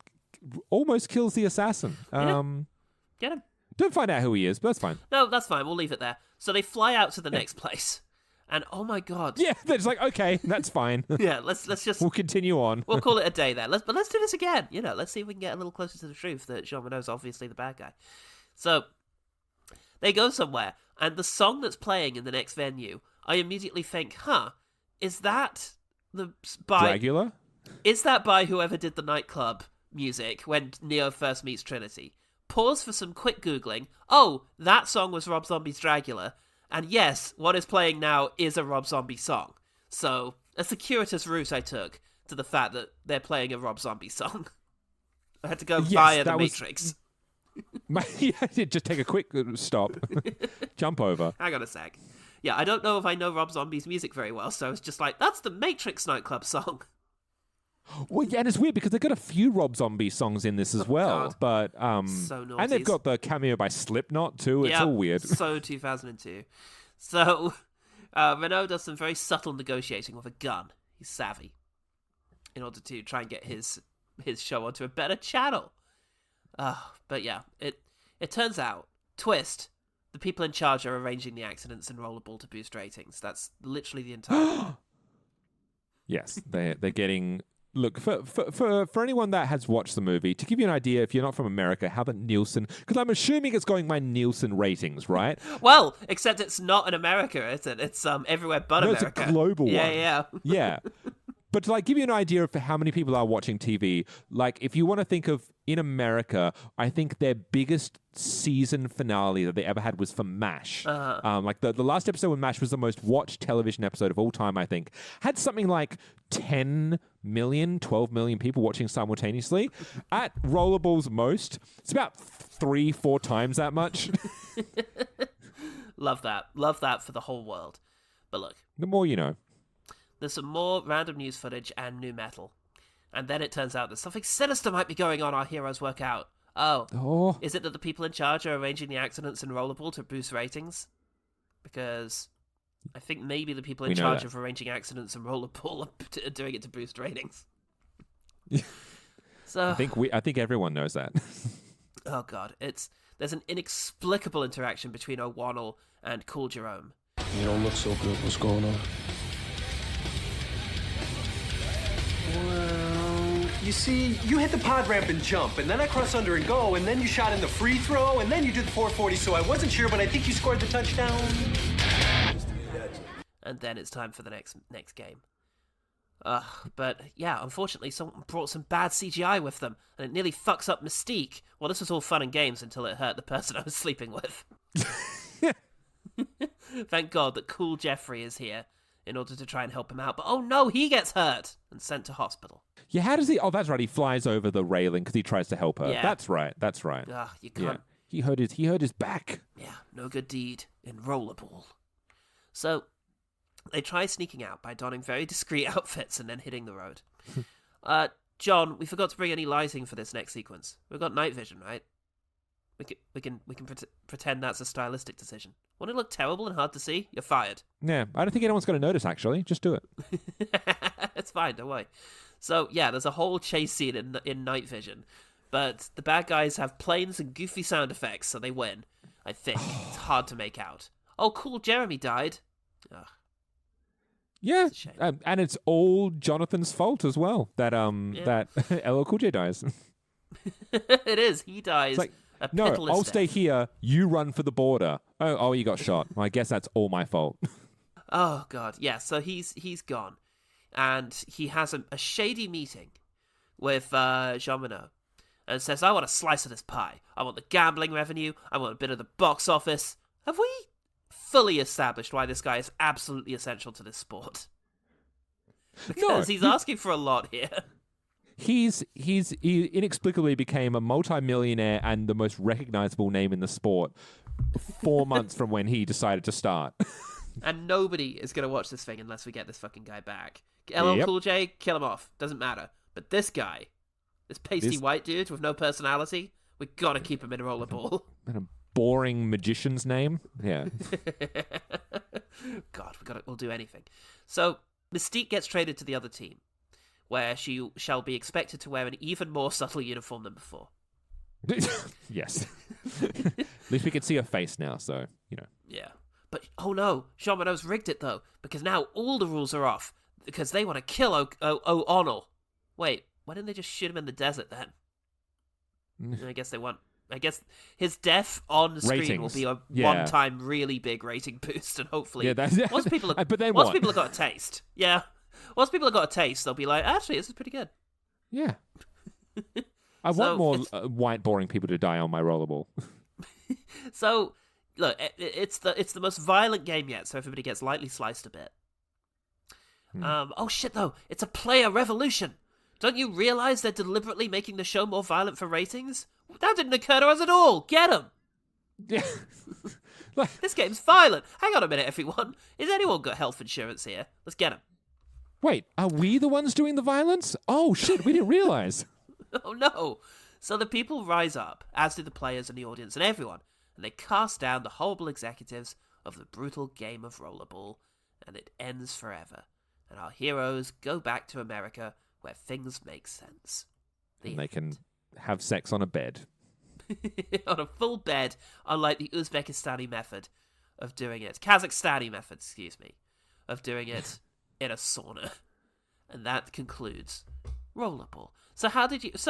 almost kills the assassin. Get him. Don't find out who he is, but that's fine. No, that's fine. We'll leave it there. So they fly out to the next place, and oh my god. Yeah, they're just like, okay, that's fine. Yeah, let's just... We'll continue on. We'll call it a day there. But let's do this again. Let's see if we can get a little closer to the truth that Jean Reno's obviously the bad guy. So they go somewhere, and the song that's playing in the next venue, I immediately think, is that by... Dragula? Is that by whoever did the nightclub music when Neo first meets Trinity? pause for some quick Googling. Oh, that song was Rob Zombie's Dragula. And yes, what is playing now is a Rob Zombie song. So, a circuitous route I took to the fact that they're playing a Rob Zombie song. I had to go via the Matrix. Just take a quick stop. Jump over. Hang on a sec. Yeah, I don't know if I know Rob Zombie's music very well, so I was just like, that's the Matrix nightclub song. Well, yeah, and it's weird because they've got a few Rob Zombie songs in this as well. God. But So naughty. and they've got the cameo by Slipknot too. It's all weird. So 2002. So Renault does some very subtle negotiating with a gun. He's savvy in order to try and get his show onto a better channel. But yeah, it turns out, twist, the people in charge are arranging the accidents in Rollerball to boost ratings. That's literally the entire thing. Yes, they're getting... Look, for anyone that has watched the movie, to give you an idea, if you're not from America, how the Nielsen... Because I'm assuming it's going by Nielsen ratings, right? Well, except it's not in America, is it? It's everywhere but America. It's a global one. Yeah. Yeah. But to give you an idea of how many people are watching TV, if you want to think of, in America, I think their biggest season finale that they ever had was for MASH. The last episode when MASH was the most watched television episode of all time, I think, had something like 10 million, 12 million people watching simultaneously. At Rollerball's most, it's about 3-4 times that much. Love that. Love that for the whole world. But look. The more you know. There's some more random news footage and new metal. And then it turns out that something sinister might be going on our heroes work out. Oh. Is it that the people in charge are arranging the accidents in Rollerball to boost ratings? Because I think maybe the people in charge of arranging accidents in Rollerball are doing it to boost ratings. So I think everyone knows that. Oh god, there's an inexplicable interaction between O'Wannell and Cool Jerome. You don't look so good. What's going on? Well, you see, you hit the pod ramp and jump, and then I cross under and go, and then you shot in the free throw, and then you did the 440, so I wasn't sure, but I think you scored the touchdown. And then it's time for the next game. But yeah, unfortunately, someone brought some bad CGI with them, and it nearly fucks up Mystique. Well, this was all fun and games until it hurt the person I was sleeping with. Thank God that Cool Jeffrey is here in order to try and help him out. But oh no, he gets hurt and sent to hospital. Yeah, how does he... Oh, that's right. He flies over the railing because he tries to help her. Yeah. That's right. You can't... Yeah. He hurt his back. Yeah, no good deed in Rollerball. So, they try sneaking out by donning very discreet outfits and then hitting the road. John, we forgot to bring any lighting for this next sequence. We've got night vision, right? We can pretend that's a stylistic decision. Won't it look terrible and hard to see? You're fired. Yeah, I don't think anyone's going to notice, actually. Just do it. It's fine, don't worry. So, yeah, there's a whole chase scene in night vision. But the bad guys have planes and goofy sound effects, so they win. I think. It's hard to make out. Oh, cool, Jeremy died. Ugh. Yeah, and it's all Jonathan's fault as well, that LL Cool J dies. It is. He dies. No, I'll stay here. You run for the border. Oh, you got shot. Well, I guess that's all my fault. Oh god, yeah. So he's gone, and he has a shady meeting with Jean Renault, and says, "I want a slice of this pie. I want the gambling revenue. I want a bit of the box office." Have we fully established why this guy is absolutely essential to this sport? Because he's asking for a lot here. He inexplicably became a multi-millionaire and the most recognizable name in the sport 4 months from when he decided to start. And nobody is going to watch this thing unless we get this fucking guy back. LL Cool J, kill him off. Doesn't matter. But this guy, this pasty white dude with no personality, we got to keep him in Rollerball. And a boring magician's name. Yeah. God, we'll do anything. So Mystique gets traded to the other team, where she shall be expected to wear an even more subtle uniform than before. Yes. At least we can see her face now, so, you know. Yeah. But, oh no, Jean Renault's rigged it, though, because now all the rules are off, because they want to kill O'Wannell. Wait, why didn't they just shoot him in the desert, then? I guess they want... I guess his death on screen will be a one-time really big rating boost, and hopefully... once people have got a taste. Yeah. Once people have got a taste, they'll be like, actually, this is pretty good. Yeah. I want more white, boring people to die on my rollerball. So, look, it's the most violent game yet, so everybody gets lightly sliced a bit. Oh shit, though, it's a player revolution. Don't you realize they're deliberately making the show more violent for ratings? That didn't occur to us at all. Get them. Yeah. This game's violent. Hang on a minute, everyone. Has anyone got health insurance here? Let's get them. Wait, are we the ones doing the violence? Oh shit, we didn't realize. Oh no. So the people rise up, as do the players and the audience and everyone, and they cast down the horrible executives of the brutal game of Rollerball, and it ends forever. And our heroes go back to America, where things make sense. And they can have sex on a bed. On a full bed, unlike the Uzbekistani method of doing it. Kazakhstani method, excuse me, of doing it in a sauna. And that concludes Rollerball. So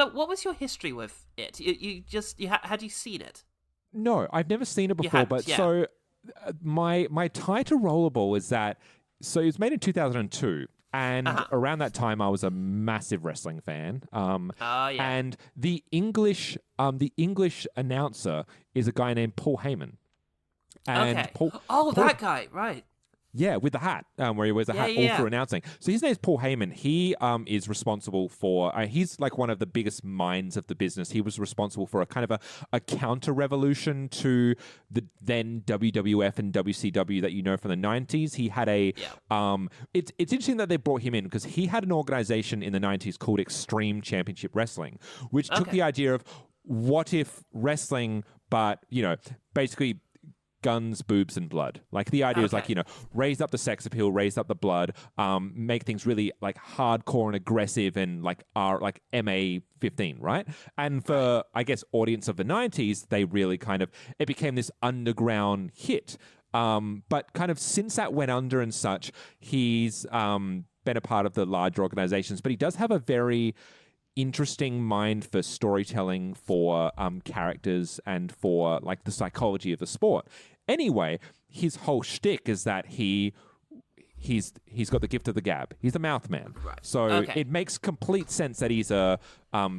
what was your history with it? Had you seen it? No, I've never seen it before, So my tie to Rollerball is that, so it was made in 2002. And around that time, I was a massive wrestling fan. And the English announcer is a guy named Paul Heyman. And okay. That guy, right? Yeah, with the hat, where he wears a hat all through announcing. So his name's Paul Heyman. He is responsible for, he's like one of the biggest minds of the business. He was responsible for a kind of a counter-revolution to the then WWF and WCW that you know from the 90s. He had it's interesting that they brought him in because he had an organization in the 90s called Extreme Championship Wrestling, which took the idea of what if wrestling, but, basically guns, boobs, and blood. Like the idea is raise up the sex appeal, raise up the blood, make things really like hardcore and aggressive and like MA-15, right? And for I guess audience of the 90s, they really it became this underground hit. But kind of since that went under and such, he's been a part of the larger organizations, but he does have a very interesting mind for storytelling, for characters, and for like the psychology of the sport. Anyway, his whole shtick is that he's got the gift of the gab. He's a mouth man. Right. So it makes complete sense that he's a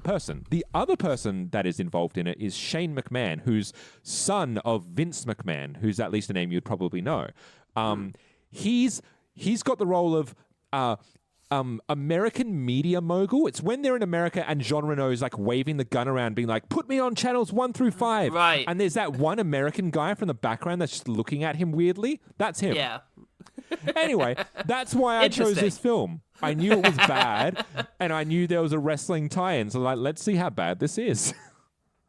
person. The other person that is involved in it is Shane McMahon, who's son of Vince McMahon, who's at least a name you'd probably know. He's got the role of American media mogul. It's when they're in America and Jean Reno's like waving the gun around being like, put me on channels 1 through 5. Right. And there's that one American guy from the background that's just looking at him weirdly. That's him. Yeah. Anyway, that's why I chose this film. I knew it was bad and I knew there was a wrestling tie-in. So let's see how bad this is.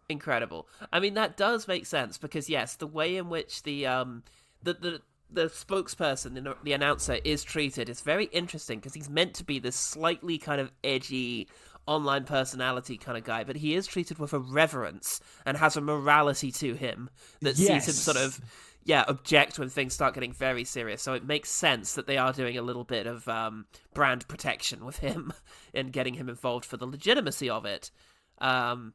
Incredible. I mean, that does make sense because yes, the way in which the spokesperson, the announcer, is treated is very interesting because he's meant to be this slightly kind of edgy online personality kind of guy, but he is treated with a reverence and has a morality to him that sees him sort of, object when things start getting very serious. So it makes sense that they are doing a little bit of brand protection with him and getting him involved for the legitimacy of it. Getting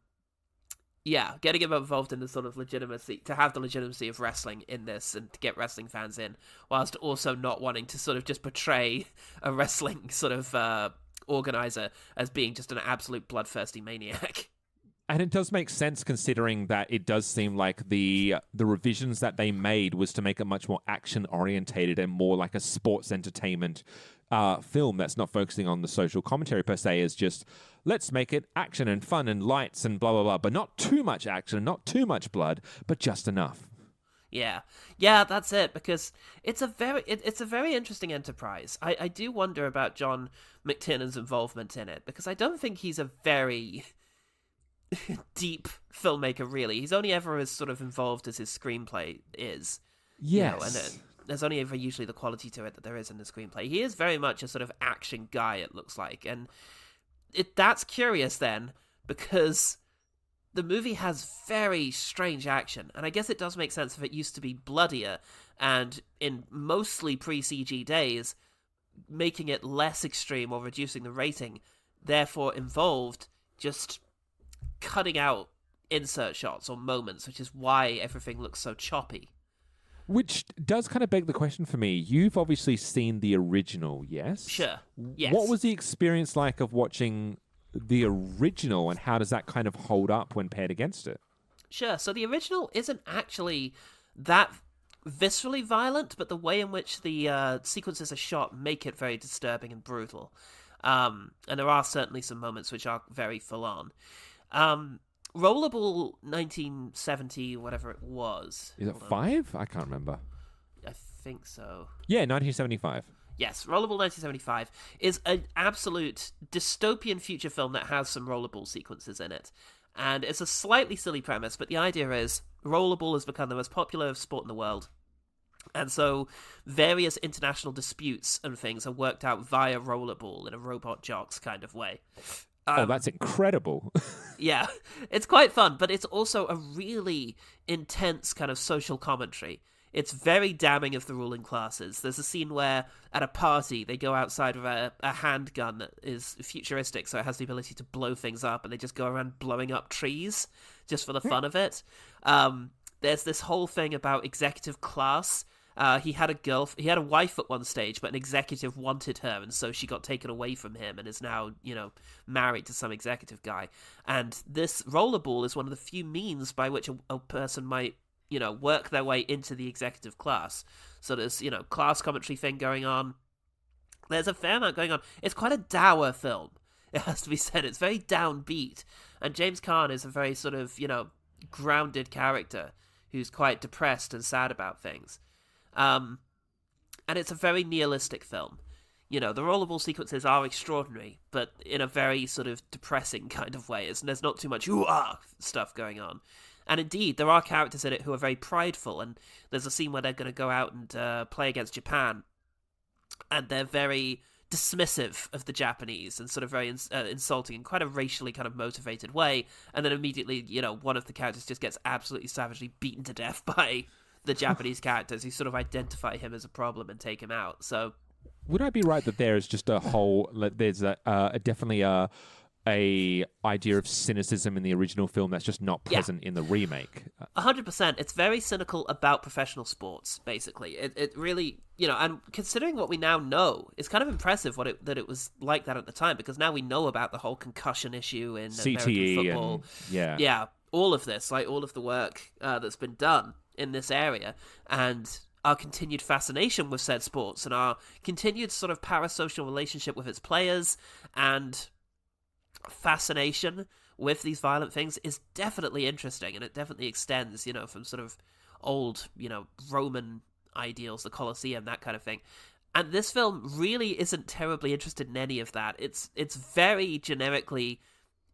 him involved in the sort of legitimacy, to have the legitimacy of wrestling in this and to get wrestling fans in, whilst also not wanting to sort of just portray a wrestling sort of organizer as being just an absolute bloodthirsty maniac. And it does make sense considering that it does seem like the revisions that they made was to make it much more action-orientated and more like a sports entertainment film that's not focusing on the social commentary per se, is just let's make it action and fun and lights and blah, blah, blah, but not too much action, not too much blood, but just enough. Yeah, that's it, because it's a very interesting enterprise. I do wonder about John McTiernan's involvement in it, because I don't think he's a very deep filmmaker, really. He's only ever as sort of involved as his screenplay is. Yes. And there's only ever usually the quality to it that there is in the screenplay. He is very much a sort of action guy, it looks like. And that's curious then, because the movie has very strange action. And I guess it does make sense if it used to be bloodier, and in mostly pre-CG days, making it less extreme or reducing the rating, therefore involved just cutting out insert shots or moments, which is why everything looks so choppy. Which does kind of beg the question for me. You've obviously seen the original, yes? Sure, yes. What was the experience like of watching the original, and how does that kind of hold up when paired against it? Sure. So the original isn't actually that viscerally violent, but the way in which the sequences are shot make it very disturbing and brutal. And there are certainly some moments which are very full on. Rollerball 1970, whatever it was. Is it 5? I can't remember. I think so. Yeah, 1975. Yes, Rollerball 1975 is an absolute dystopian future film that has some rollerball sequences in it. And it's a slightly silly premise, but the idea is rollerball has become the most popular sport in the world. And so various international disputes and things are worked out via rollerball in a robot jocks kind of way. That's incredible. Yeah, it's quite fun, but it's also a really intense kind of social commentary. It's very damning of the ruling classes. There's a scene where, at a party, they go outside with a handgun that is futuristic, so it has the ability to blow things up, and they just go around blowing up trees, just for the fun of it. There's this whole thing about executive class. He had a wife at one stage, but an executive wanted her, and so she got taken away from him and is now, married to some executive guy. And this rollerball is one of the few means by which a person might, work their way into the executive class. So there's, class commentary thing going on. There's a fair amount going on. It's quite a dour film, it has to be said. It's very downbeat. And James Caan is a very sort of, grounded character who's quite depressed and sad about things. And it's a very nihilistic film. The rollerball sequences are extraordinary, but in a very sort of depressing kind of way. There's not too much ooh-ah stuff going on. And indeed, there are characters in it who are very prideful, and there's a scene where they're going to go out and play against Japan, and they're very dismissive of the Japanese and sort of very insulting in quite a racially kind of motivated way, and then immediately, one of the characters just gets absolutely savagely beaten to death by the Japanese characters who sort of identify him as a problem and take him out. So, would I be right that there is just a whole, there's definitely a idea of cynicism in the original film that's just not present in the remake? 100%. It's very cynical about professional sports, basically. It really, and considering what we now know, it's kind of impressive that it was like that at the time, because now we know about the whole concussion issue in CTE American football. And, yeah, all of this, like all of the work that's been done in this area, and our continued fascination with said sports, and our continued sort of parasocial relationship with its players, and fascination with these violent things is definitely interesting, and it definitely extends, from sort of old, Roman ideals, the Colosseum, that kind of thing. And this film really isn't terribly interested in any of that. It's very generically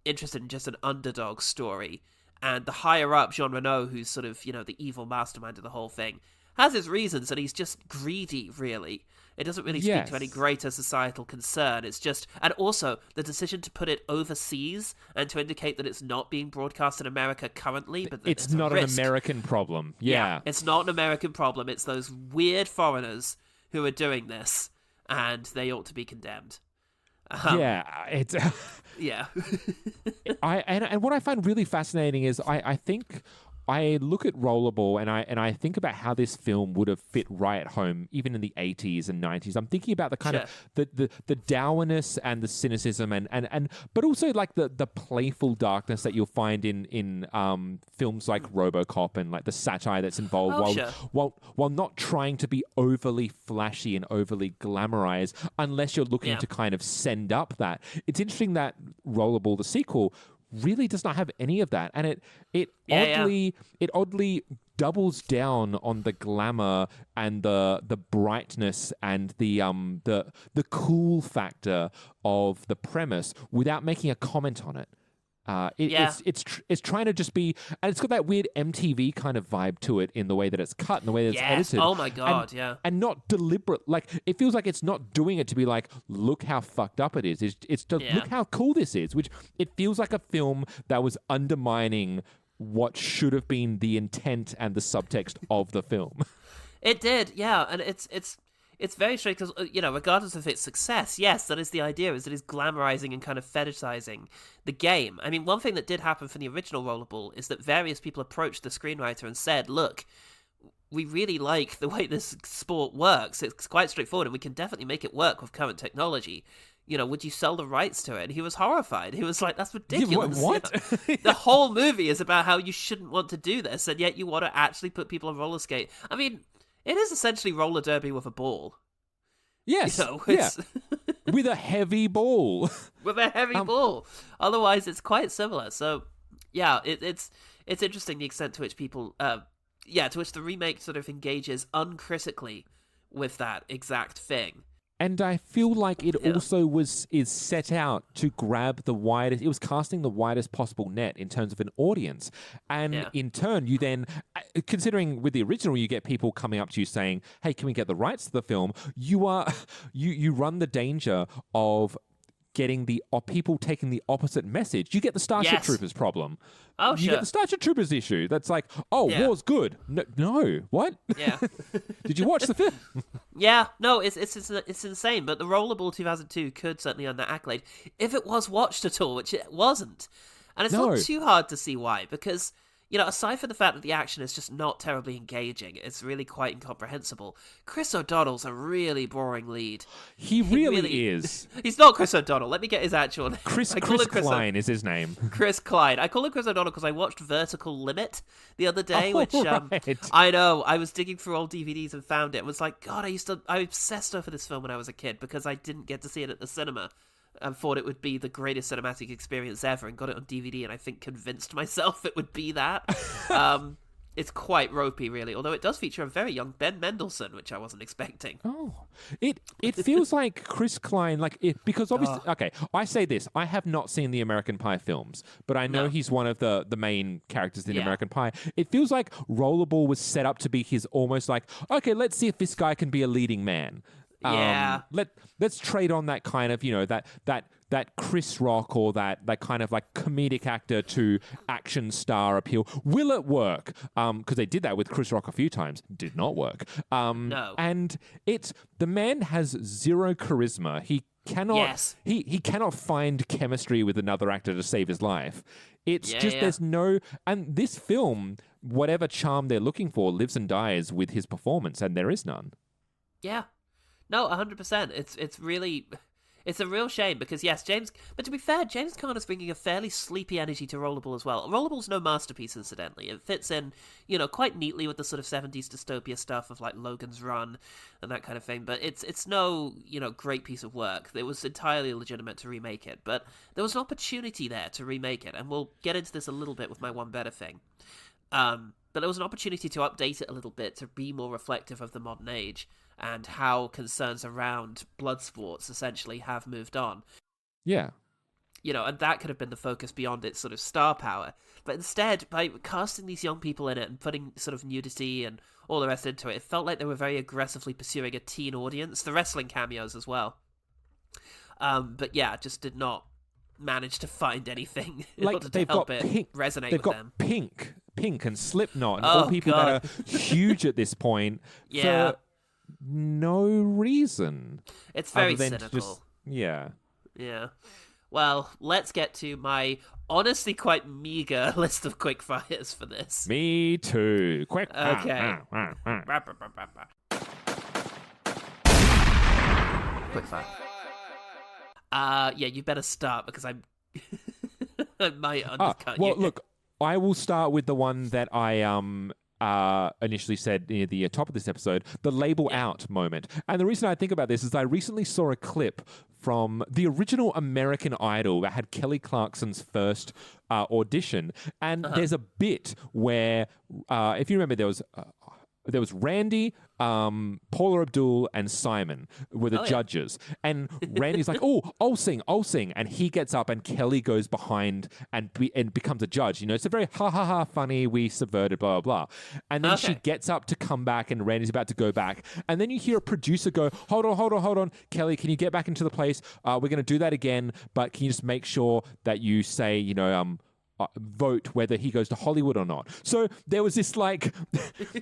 interested in just an underdog story. And the higher up, Jean Reno, who's sort of, the evil mastermind of the whole thing, has his reasons, and he's just greedy, really. It doesn't really speak to any greater societal concern. It's just, and also the decision to put it overseas and to indicate that it's not being broadcast in America currently, but that it's not an American problem. Yeah, it's not an American problem. It's those weird foreigners who are doing this, and they ought to be condemned. It's yeah. And what I find really fascinating is I think I look at Rollerball and I think about how this film would have fit right at home, even in the 80s and 90s. I'm thinking about the kind of the dourness and the cynicism and but also like the playful darkness that you'll find in films like RoboCop and like the satire that's involved while not trying to be overly flashy and overly glamorized unless you're looking to kind of send up that. It's interesting that Rollerball, the sequel, really does not have any of that, and it oddly doubles down on the glamour and the brightness and the cool factor of the premise without making a comment on it. It's trying to just be, and it's got that weird MTV kind of vibe to it in the way that it's cut and the way that it's edited. Oh my god, and not deliberate. Like it feels like it's not doing it to be like, look how fucked up it is. It's to look how cool this is. Which it feels like a film that was undermining what should have been the intent and the subtext of the film. It did, and it's very strange because, regardless of its success, yes, that is the idea, is that it's glamorizing and kind of fetishizing the game. I mean, one thing that did happen for the original Rollerball is that various people approached the screenwriter and said, look, we really like the way this sport works. It's quite straightforward, and we can definitely make it work with current technology. would you sell the rights to it? And he was horrified. He was like, that's ridiculous. What? The whole movie is about how you shouldn't want to do this, and yet you want to actually put people on roller skate. I mean, it is essentially roller derby with a ball. Yes. With a heavy ball. With a heavy ball. Otherwise, it's quite similar. So, yeah, it's interesting the extent to which people, to which the remake sort of engages uncritically with that exact thing. And I feel like it also is set out to grab the widest. It was casting the widest possible net in terms of an audience, and in turn, you then, considering with the original, you get people coming up to you saying, "Hey, can we get the rights to the film?" You run the danger of getting people taking the opposite message. You get the Starship Troopers problem. Oh, you get the Starship Troopers issue. That's like, war's good. No, what? Yeah. Did you watch the film? Yeah, no, it's insane. But the Rollerball 2002 could certainly earn that accolade if it was watched at all, which it wasn't. And it's not too hard to see why, because aside from the fact that the action is just not terribly engaging, it's really quite incomprehensible. Chris O'Donnell's a really boring lead. He really is. He's not Chris O'Donnell. Let me get his actual name. Chris Klein is his name. Chris Klein. I call him Chris O'Donnell because I watched Vertical Limit the other day, which right. I know. I was digging through old DVDs and found it. It was like, God, I obsessed over this film when I was a kid because I didn't get to see it at the cinema. And thought it would be the greatest cinematic experience ever, and got it on DVD, and I think convinced myself it would be that. It's quite ropey, really, although it does feature a very young Ben Mendelsohn, which I wasn't expecting. Oh, it feels like Chris Klein, because obviously, okay, I say this, I have not seen the American Pie films, but I know he's one of the main characters in American Pie. It feels like Rollerball was set up to be his almost like, okay, let's see if this guy can be a leading man. Let's trade on that kind of, that Chris Rock or that kind of like comedic actor to action star appeal. Will it work? Because they did that with Chris Rock a few times. Did not work. No. And the man has zero charisma. He cannot he cannot find chemistry with another actor to save his life. It's there's no, and this film, whatever charm they're looking for, lives and dies with his performance, and there is none. Yeah. No, 100%. It's a real shame because, but to be fair, James Caan is bringing a fairly sleepy energy to Rollerball as well. Rollerball's no masterpiece, incidentally. It fits in, quite neatly with the sort of 70s dystopia stuff of like Logan's Run and that kind of thing, but it's no, great piece of work. It was entirely legitimate to remake it, but there was an opportunity there to remake it, and we'll get into this a little bit with my one better thing. But there was an opportunity to update it a little bit to be more reflective of the modern age and how concerns around blood sports essentially have moved on. Yeah. And that could have been the focus beyond its sort of star power. But instead, by casting these young people in it and putting sort of nudity and all the rest into it, it felt like they were very aggressively pursuing a teen audience. The wrestling cameos as well. But just did not manage to find anything in order to help it resonate with them. They've got Pink and Slipknot and all people that are huge at this point. Yeah. For no reason. It's very cynical. Yeah. Well, let's get to my honestly quite meager list of quick fires for this. Me too. Quick. Okay. Quick fire. You better start because I might undercut you. Well, look, I will start with the one that I initially said near the top of this episode, the label out moment. And the reason I think about this is I recently saw a clip from the original American Idol that had Kelly Clarkson's first audition. And there's a bit where, if you remember, there was Randy, Paula Abdul, and Simon were the judges. And Randy's like, "Oh, I'll sing." And he gets up and Kelly goes behind and becomes a judge. It's a very ha funny, we subverted, blah, blah, blah. And then she gets up to come back and Randy's about to go back. And then you hear a producer go, hold on. Kelly, can you get back into the place? We're going to do that again, but can you just make sure that you say, vote whether he goes to Hollywood or not. So there was this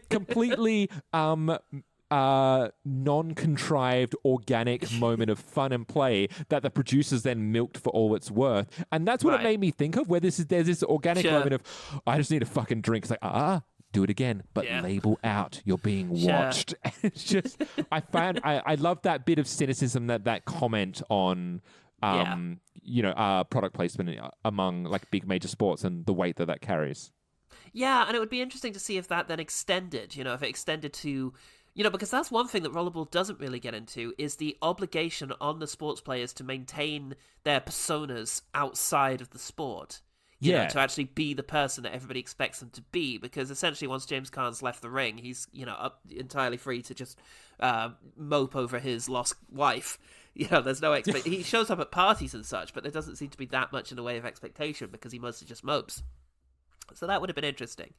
completely non-contrived organic moment of fun and play that the producers then milked for all it's worth. And that's what it made me think of, where there's this organic moment of, I just need a fucking drink. It's like, do it again, but label out. You're being watched. It's just, I love that bit of cynicism, that comment on, product placement among like big major sports and the weight that carries. Yeah, and it would be interesting to see if that then extended, if it extended to, because that's one thing that Rollerball doesn't really get into, is the obligation on the sports players to maintain their personas outside of the sport. To actually be the person that everybody expects them to be, because essentially once James Caan's left the ring, he's, up entirely free to just mope over his lost wife. There's no he shows up at parties and such, but there doesn't seem to be that much in the way of expectation because he mostly just mopes. So that would have been interesting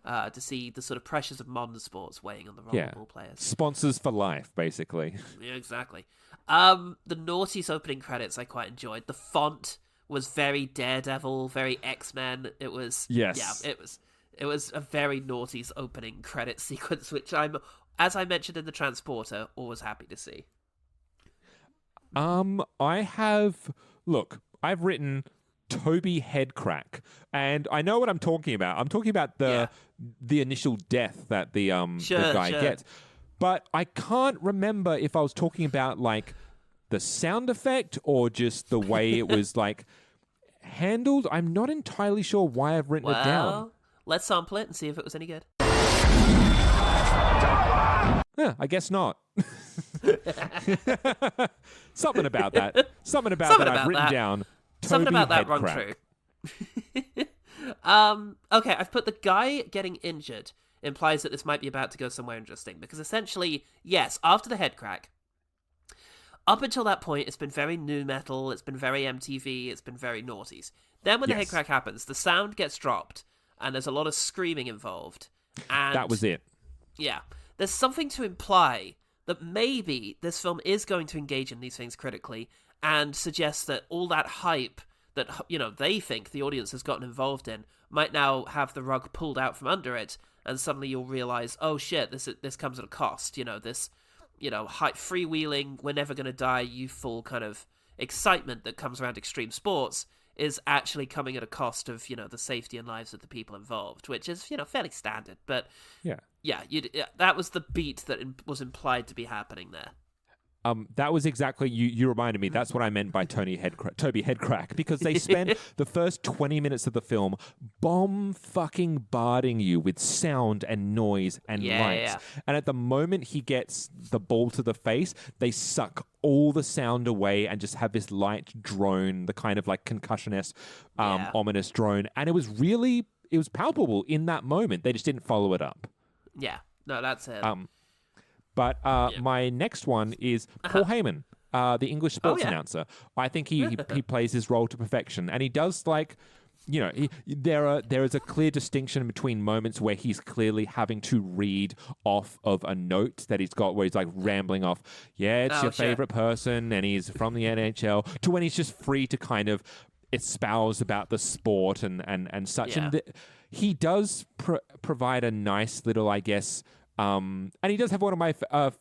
to see the sort of pressures of modern sports weighing on the Rollerball players. Sponsors for life, basically. Yeah, exactly. The Naughties opening credits I quite enjoyed. The font was very Daredevil, very X-Men. It was it was a very Naughties opening credit sequence, which I'm, as I mentioned in the Transporter, always happy to see. I've written Toby Headcrack, and I know what I'm talking about. I'm talking about the initial death that the guy gets, but I can't remember if I was talking about like the sound effect or just the way it was like handled. I'm not entirely sure why I've written it down. Let's sample it and see if it was any good. Yeah, I guess not. Something about that I've written down. Something about that rung true. Okay, I've put the guy getting injured implies that this might be about to go somewhere interesting, because essentially, yes, after the head crack, up until that point, it's been very nu metal, it's been very MTV, it's been very noughties. Then when the head crack happens, the sound gets dropped, and there's a lot of screaming involved. And that was it. Yeah. There's something to imply that maybe this film is going to engage in these things critically and suggest that all that hype that, they think the audience has gotten involved in might now have the rug pulled out from under it, and suddenly you'll realize, oh shit, this comes at a cost. This, freewheeling, we're never going to die, youthful kind of excitement that comes around extreme sports is actually coming at a cost of, the safety and lives of the people involved, which is, fairly standard. But yeah, that was the beat that was implied to be happening there. That was exactly, you reminded me, that's what I meant by Toby Headcrack, because they spend the first 20 minutes of the film bombarding you with sound and noise and lights. Yeah. And at the moment he gets the ball to the face, they suck all the sound away and just have this light drone, the kind of like concussion-esque, ominous drone. And it was palpable in that moment. They just didn't follow it up. Yeah, no, that's it. But my next one is Paul Heyman, the English sports announcer. I think he plays his role to perfection, and he does there is a clear distinction between moments where he's clearly having to read off of a note that he's got, where he's like rambling off, it's your favorite person, and he's from the NHL, to when he's just free to kind of espouse about the sport and such. Yeah. And he does provide a nice little, I guess. And he does have one of my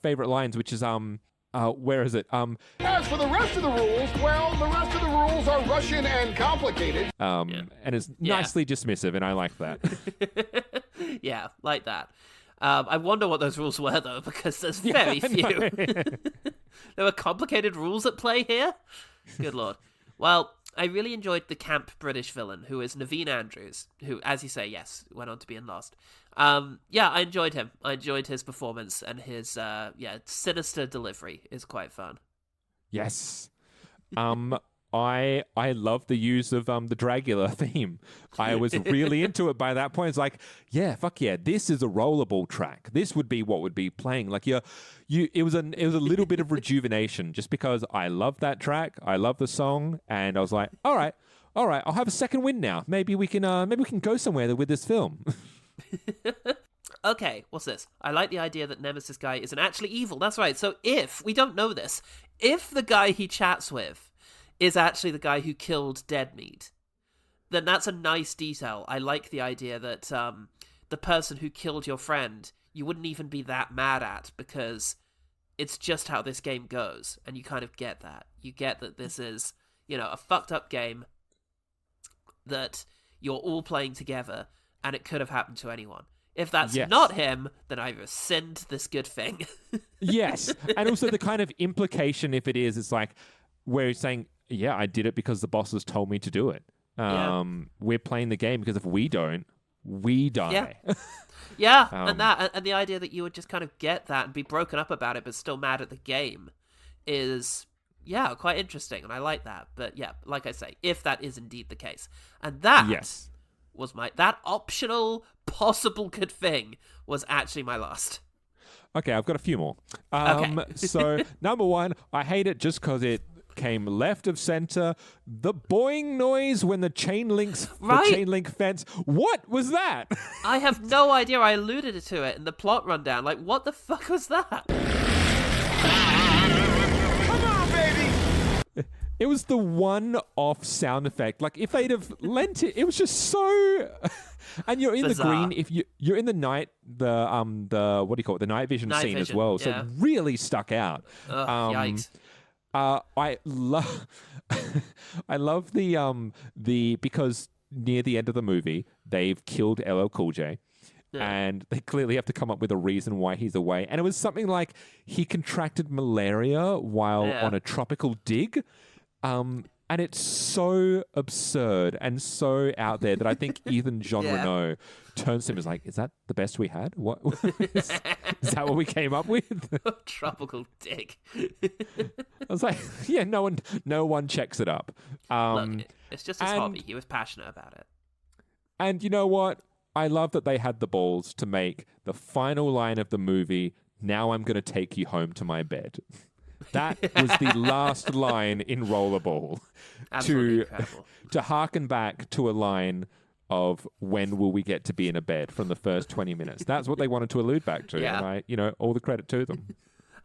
favorite lines, which is, where is it? As for the rest of the rules, well, the rest of the rules are Russian and complicated. And it's nicely dismissive, and I like that. Yeah, like that. I wonder what those rules were, though, because there's very few. There were complicated rules at play here? Good Lord. Well, I really enjoyed the camp British villain, who is Naveen Andrews, who, as you say, went on to be in Lost. I enjoyed him. I enjoyed his performance, and his sinister delivery is quite fun. Yes. I love the use of the Dragula theme. I was really into it by that point. It's like, fuck yeah, this is a Rollerball track. This would be what would be playing. Like it was a little bit of rejuvenation, just because I love that track. I love the song, and I was like, all right, I'll have a second win now. Maybe we can go somewhere with this film. Okay, what's this? I like the idea that Nemesis guy isn't actually evil. That's right. So if we don't know this, if the guy he chats with is actually the guy who killed Deadmeat, then that's a nice detail. I like the idea that the person who killed your friend, you wouldn't even be that mad at, because it's just how this game goes, and you kind of get that. You get that this is, a fucked up game that you're all playing together, and it could have happened to anyone. If that's Yes. not him, then I rescind this good thing. Yes. And also the kind of implication, if it is, it's like where he's saying, yeah, I did it because the bosses told me to do it. We're playing the game because if we don't, we die. Yeah, and the idea that you would just kind of get that and be broken up about it but still mad at the game is, quite interesting, and I like that. But yeah, like I say, if that is indeed the case. And that was that optional possible good thing was actually my last. Okay, I've got a few more. Okay. So, number one, I hate it just because it came left of center. The boing noise when the chain link fence. What was that? I have no idea. I alluded to it in the plot rundown. Like, what the fuck was that? Come on, baby! It was the one-off sound effect. Like, if they'd have lent it, it was just so... And you're in bizarre. the green. If you're in the night, the what do you call it? The night vision scene as well. So it really stuck out. Yikes. I love the because near the end of the movie they've killed LL Cool J, and they clearly have to come up with a reason why he's away. And it was something like he contracted malaria while on a tropical dig. And it's so absurd and so out there that I think even Jean Reno turns to him and is like, is that the best we had? What is that what we came up with? Tropical dig. I was like, no one checks it up. Look, it's just his hobby. He was passionate about it. And you know what? I love that they had the balls to make the final line of the movie, now I'm going to take you home to my bed. That was the last line in Rollerball. Absolutely incredible. To harken back to a line of when will we get to be in a bed from the first 20 minutes. That's what they wanted to allude back to. Yeah. And all the credit to them.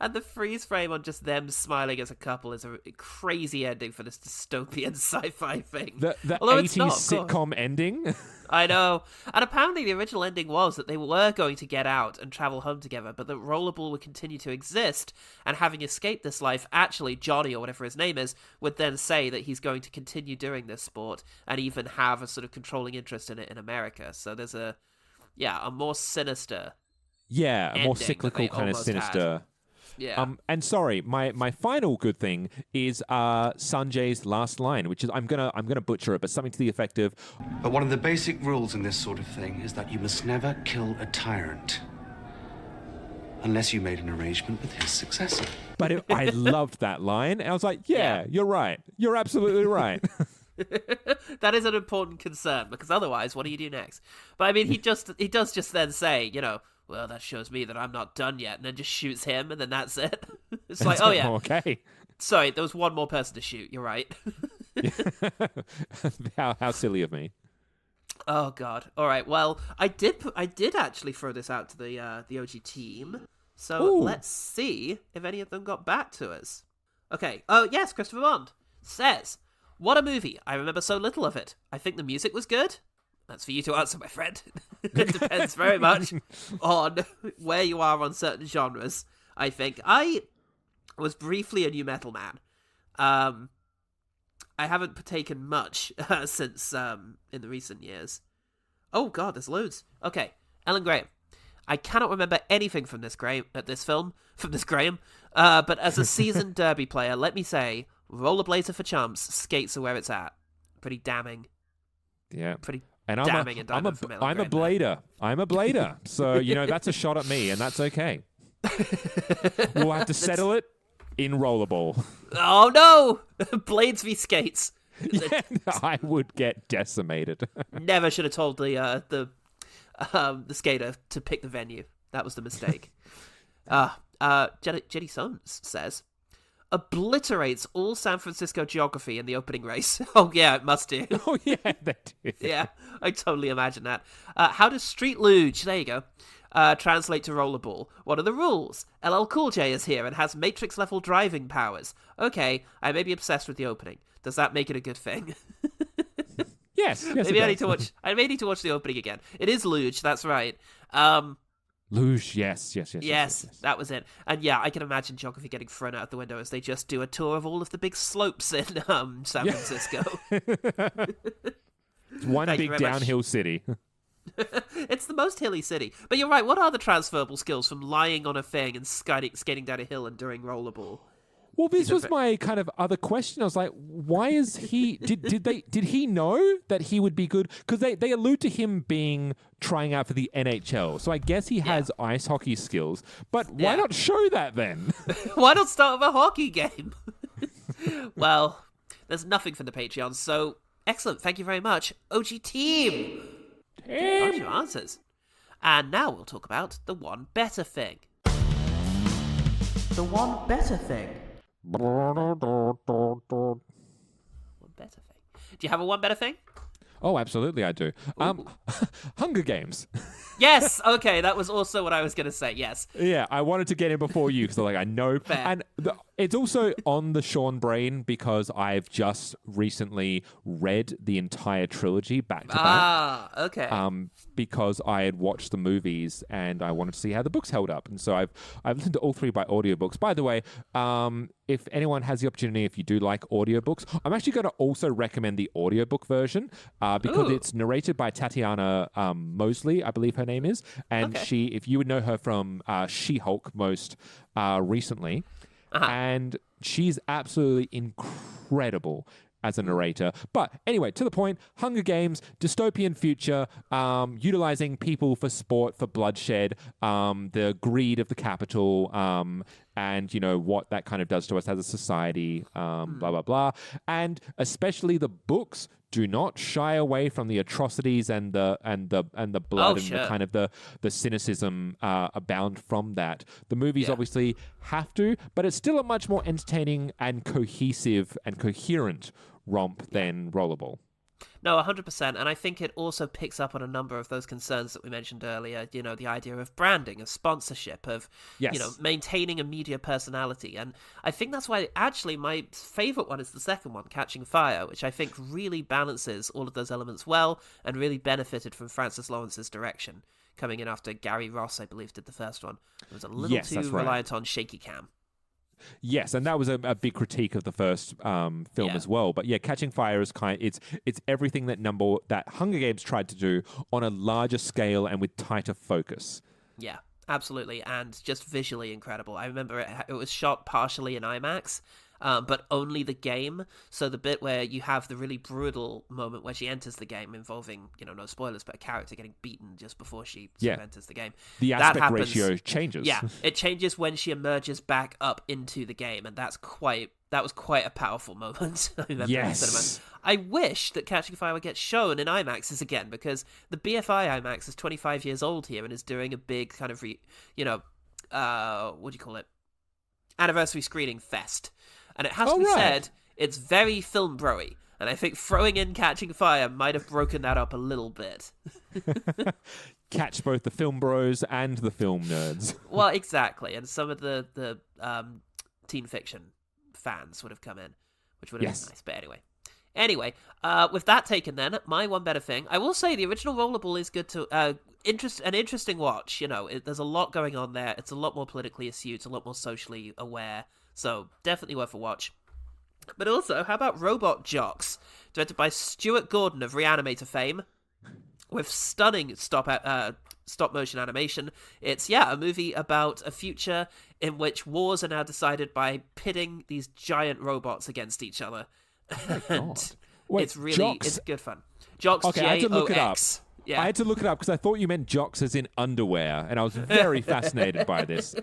And the freeze frame on just them smiling as a couple is a crazy ending for this dystopian sci-fi thing. The Although 80s it's not, sitcom ending. I know. And apparently the original ending was that they were going to get out and travel home together, but that Rollerball would continue to exist, and having escaped this life, actually Johnny, or whatever his name is, would then say that he's going to continue doing this sport and even have a sort of controlling interest in it in America. So there's a more sinister a more cyclical kind of sinister... Had. Yeah. And sorry, my final good thing is Sanjay's last line, which is I'm gonna butcher it, but something to the effect of. But one of the basic rules in this sort of thing is that you must never kill a tyrant unless you made an arrangement with his successor. But I loved that line. And I was like, you're right. You're absolutely right. That is an important concern, because otherwise, what do you do next? But I mean, he does just then say, well, that shows me that I'm not done yet, and then just shoots him, and then that's it. It's like, oh yeah, okay. Sorry, there was one more person to shoot. You're right. How silly of me. Oh God. All right. Well, I did actually throw this out to the OG team. So let's see if any of them got back to us. Okay. Oh yes, Christopher Bond says, "What a movie! I remember so little of it. I think the music was good." That's for you to answer, my friend. It depends very much on where you are on certain genres, I think. I was briefly a new metal man. I haven't partaken much since in the recent years. Oh, God, there's loads. Okay, Ellen Graham. I cannot remember anything from this Graham. But as a seasoned derby player, let me say, Rollerblazer for chumps, skates are where it's at. Pretty damning. Yeah. Pretty and damning I'm a blader. I'm a blader. So, that's a shot at me, and that's okay. We'll have to settle it in Rollerball. Oh, no! Blades v skates. Yeah, I would get decimated. Never should have told the skater to pick the venue. That was the mistake. Jenny Soames says, obliterates all San Francisco geography in the opening race. Oh, yeah, it must do. Oh, yeah, that do. Yeah, I totally imagine that. How does Street Luge, there you go, translate to Rollerball? What are the rules? LL Cool J is here and has Matrix-level driving powers. Okay, I may be obsessed with the opening. Does that make it a good thing? Yes. Maybe I may need to watch the opening again. It is Luge, that's right. Luge, yes, that was it. And yeah, I can imagine geography getting thrown out the window as they just do a tour of all of the big slopes in San Francisco. It's one big downhill city. It's the most hilly city. But you're right, what are the transferable skills from lying on a thing and skating down a hill and doing rollerball? Well, this was my kind of other question. I was like, why is he... Did he know that he would be good? Because they allude to him trying out for the NHL. So I guess he has ice hockey skills. But why not show that then? Why not start with a hockey game? Well, there's nothing from the Patreon, so excellent. Thank you very much. OG team! Bunch of answers. And now we'll talk about the one better thing. The one better thing. One better thing. Do you have a one better thing? Oh, absolutely, I do. Hunger Games. Yes. Okay, that was also what I was going to say. Yes. Yeah, I wanted to get in before you because I know. Fair. And it's also on the Sean brain because I've just recently read the entire trilogy back to back. Ah, okay. Because I had watched the movies and I wanted to see how the books held up, and so I've listened to all three by audiobooks. By the way, if anyone has the opportunity, if you do like audiobooks, I'm actually going to also recommend the audiobook version because it's narrated by Tatiana Mosley, I believe her name is, and she, if you would know her from She-Hulk most recently, and she's absolutely incredible as a narrator. But anyway, to the point, Hunger Games, dystopian future, utilizing people for sport, for bloodshed, the greed of the capital, and, what that kind of does to us as a society, blah, blah, blah. And especially the books do not shy away from the atrocities and the blood and the kind of the cynicism abound from that. The movies obviously have to, but it's still a much more entertaining and cohesive and coherent romp than Rollerball. No, 100%. And I think it also picks up on a number of those concerns that we mentioned earlier. The idea of branding, of sponsorship, of, maintaining a media personality. And I think that's why actually my favorite one is the second one, Catching Fire, which I think really balances all of those elements well and really benefited from Francis Lawrence's direction, coming in after Gary Ross, I believe, did the first one. It was a little too reliant on shaky cam. Yes, and that was a big critique of the first film as well. But yeah, Catching Fire is it's everything that Hunger Games tried to do on a larger scale and with tighter focus. Yeah, absolutely, and just visually incredible. I remember it was shot partially in IMAX, but only the game. So the bit where you have the really brutal moment where she enters the game involving, no spoilers, but a character getting beaten just before she enters the game. The aspect ratio changes. Yeah, it changes when she emerges back up into the game, and that was quite a powerful moment. I remember in cinema. I wish that Catching Fire would get shown in IMAXs again, because the BFI IMAX is 25 years old here and is doing a big kind of, what do you call it? Anniversary screening fest. And it has to be said, it's very film bro-y. And I think throwing in Catching Fire might have broken that up a little bit. Catch both the film bros and the film nerds. Well, exactly. And some of the teen fiction fans would have come in, which would have been nice. But anyway, with that taken then, my one better thing, I will say the original Rollerball is good to... an interesting watch. There's a lot going on there. It's a lot more politically astute, a lot more socially aware. So definitely worth a watch. But also, how about Robot Jocks, directed by Stuart Gordon of Reanimator fame, with stunning stop-motion animation. It's, a movie about a future in which wars are now decided by pitting these giant robots against each other. And Wait, it's really, Jocks? it's good fun. Jocks, okay, I had to look it up. Yeah. I had to look it up because I thought you meant jocks as in underwear, and I was very fascinated by this.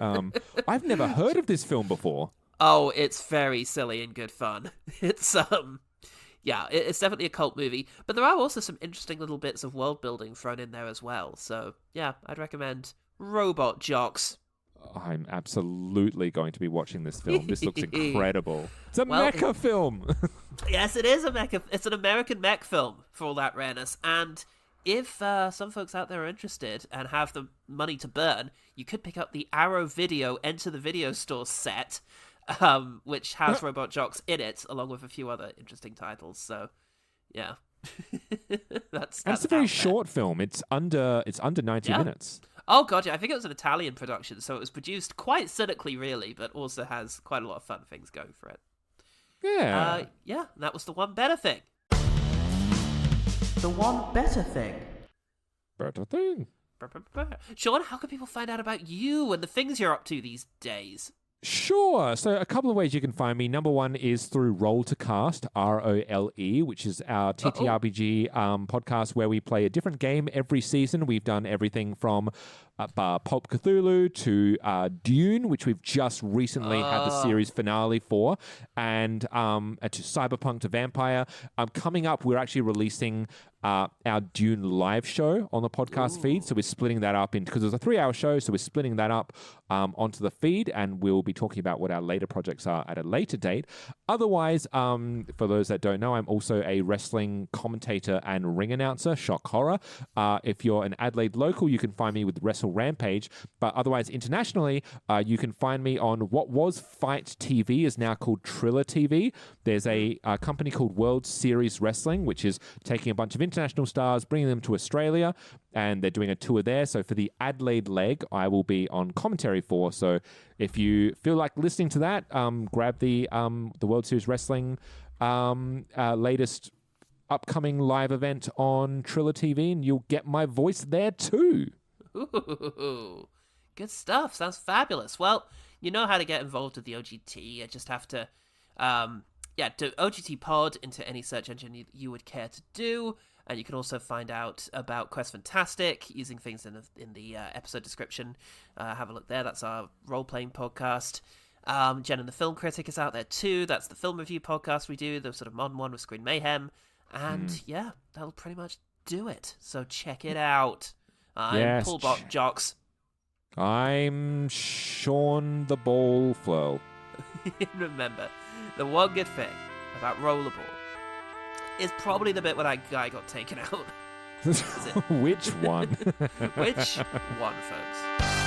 I've never heard of this film before. Oh, it's very silly and good fun. It's it's definitely a cult movie, but there are also some interesting little bits of world building thrown in there as well. So yeah, I'd recommend Robot Jocks. I'm absolutely going to be watching this film. This looks incredible. It's a mecha film. Yes, it is a mecha. It's an American mech film for all that rareness. And if some folks out there are interested and have the money to burn, you could pick up the Arrow Video Enter the Video Store set, which has Robot Jocks in it, along with a few other interesting titles. So, yeah. that's a very short film. It's under 90 minutes. Oh god, yeah, I think it was an Italian production, so it was produced quite cynically, really, but also has quite a lot of fun things going for it. Yeah. That was the one better thing. The one better thing. Better thing. Sean, how can people find out about you and the things you're up to these days? Sure. So a couple of ways you can find me. Number one is through Roll to Cast, ROLE, which is our TTRPG podcast where we play a different game every season. We've done everything from Pulp Cthulhu to Dune, which we've just recently had the series finale for, and to Cyberpunk to Vampire. Coming up, we're actually releasing our Dune live show on the podcast feed. So we're splitting that up because it's a 3-hour show. So we're splitting that up onto the feed, and we'll be talking about what our later projects are at a later date. Otherwise, for those that don't know, I'm also a wrestling commentator and ring announcer, shock horror. If you're an Adelaide local, you can find me with Wrestle Rampage. But otherwise, internationally, you can find me on what was Fight TV, is now called Triller TV. There's a company called World Series Wrestling, which is taking a bunch of international stars, bringing them to Australia, and they're doing a tour there. So for the Adelaide leg, I will be on commentary for. So if you feel like listening to that, grab the World Series Wrestling latest upcoming live event on Triller TV, and you'll get my voice there too. Ooh, good stuff. Sounds fabulous. Well, you know how to get involved with the OGT. You just have to, do OGT Pod into any search engine you would care to do. And you can also find out about Quest Fantastic using things in the episode description. Have a look there. That's our role-playing podcast. Jen and the Film Critic is out there too. That's the film review podcast we do, the sort of modern one with Screen Mayhem. And yeah, that'll pretty much do it. So check it out. I'm Paul Jocks. I'm Sean the Ball Flirl. Remember, the one good thing about Rollerball is probably the bit where that guy got taken out. Which one? Which one, folks?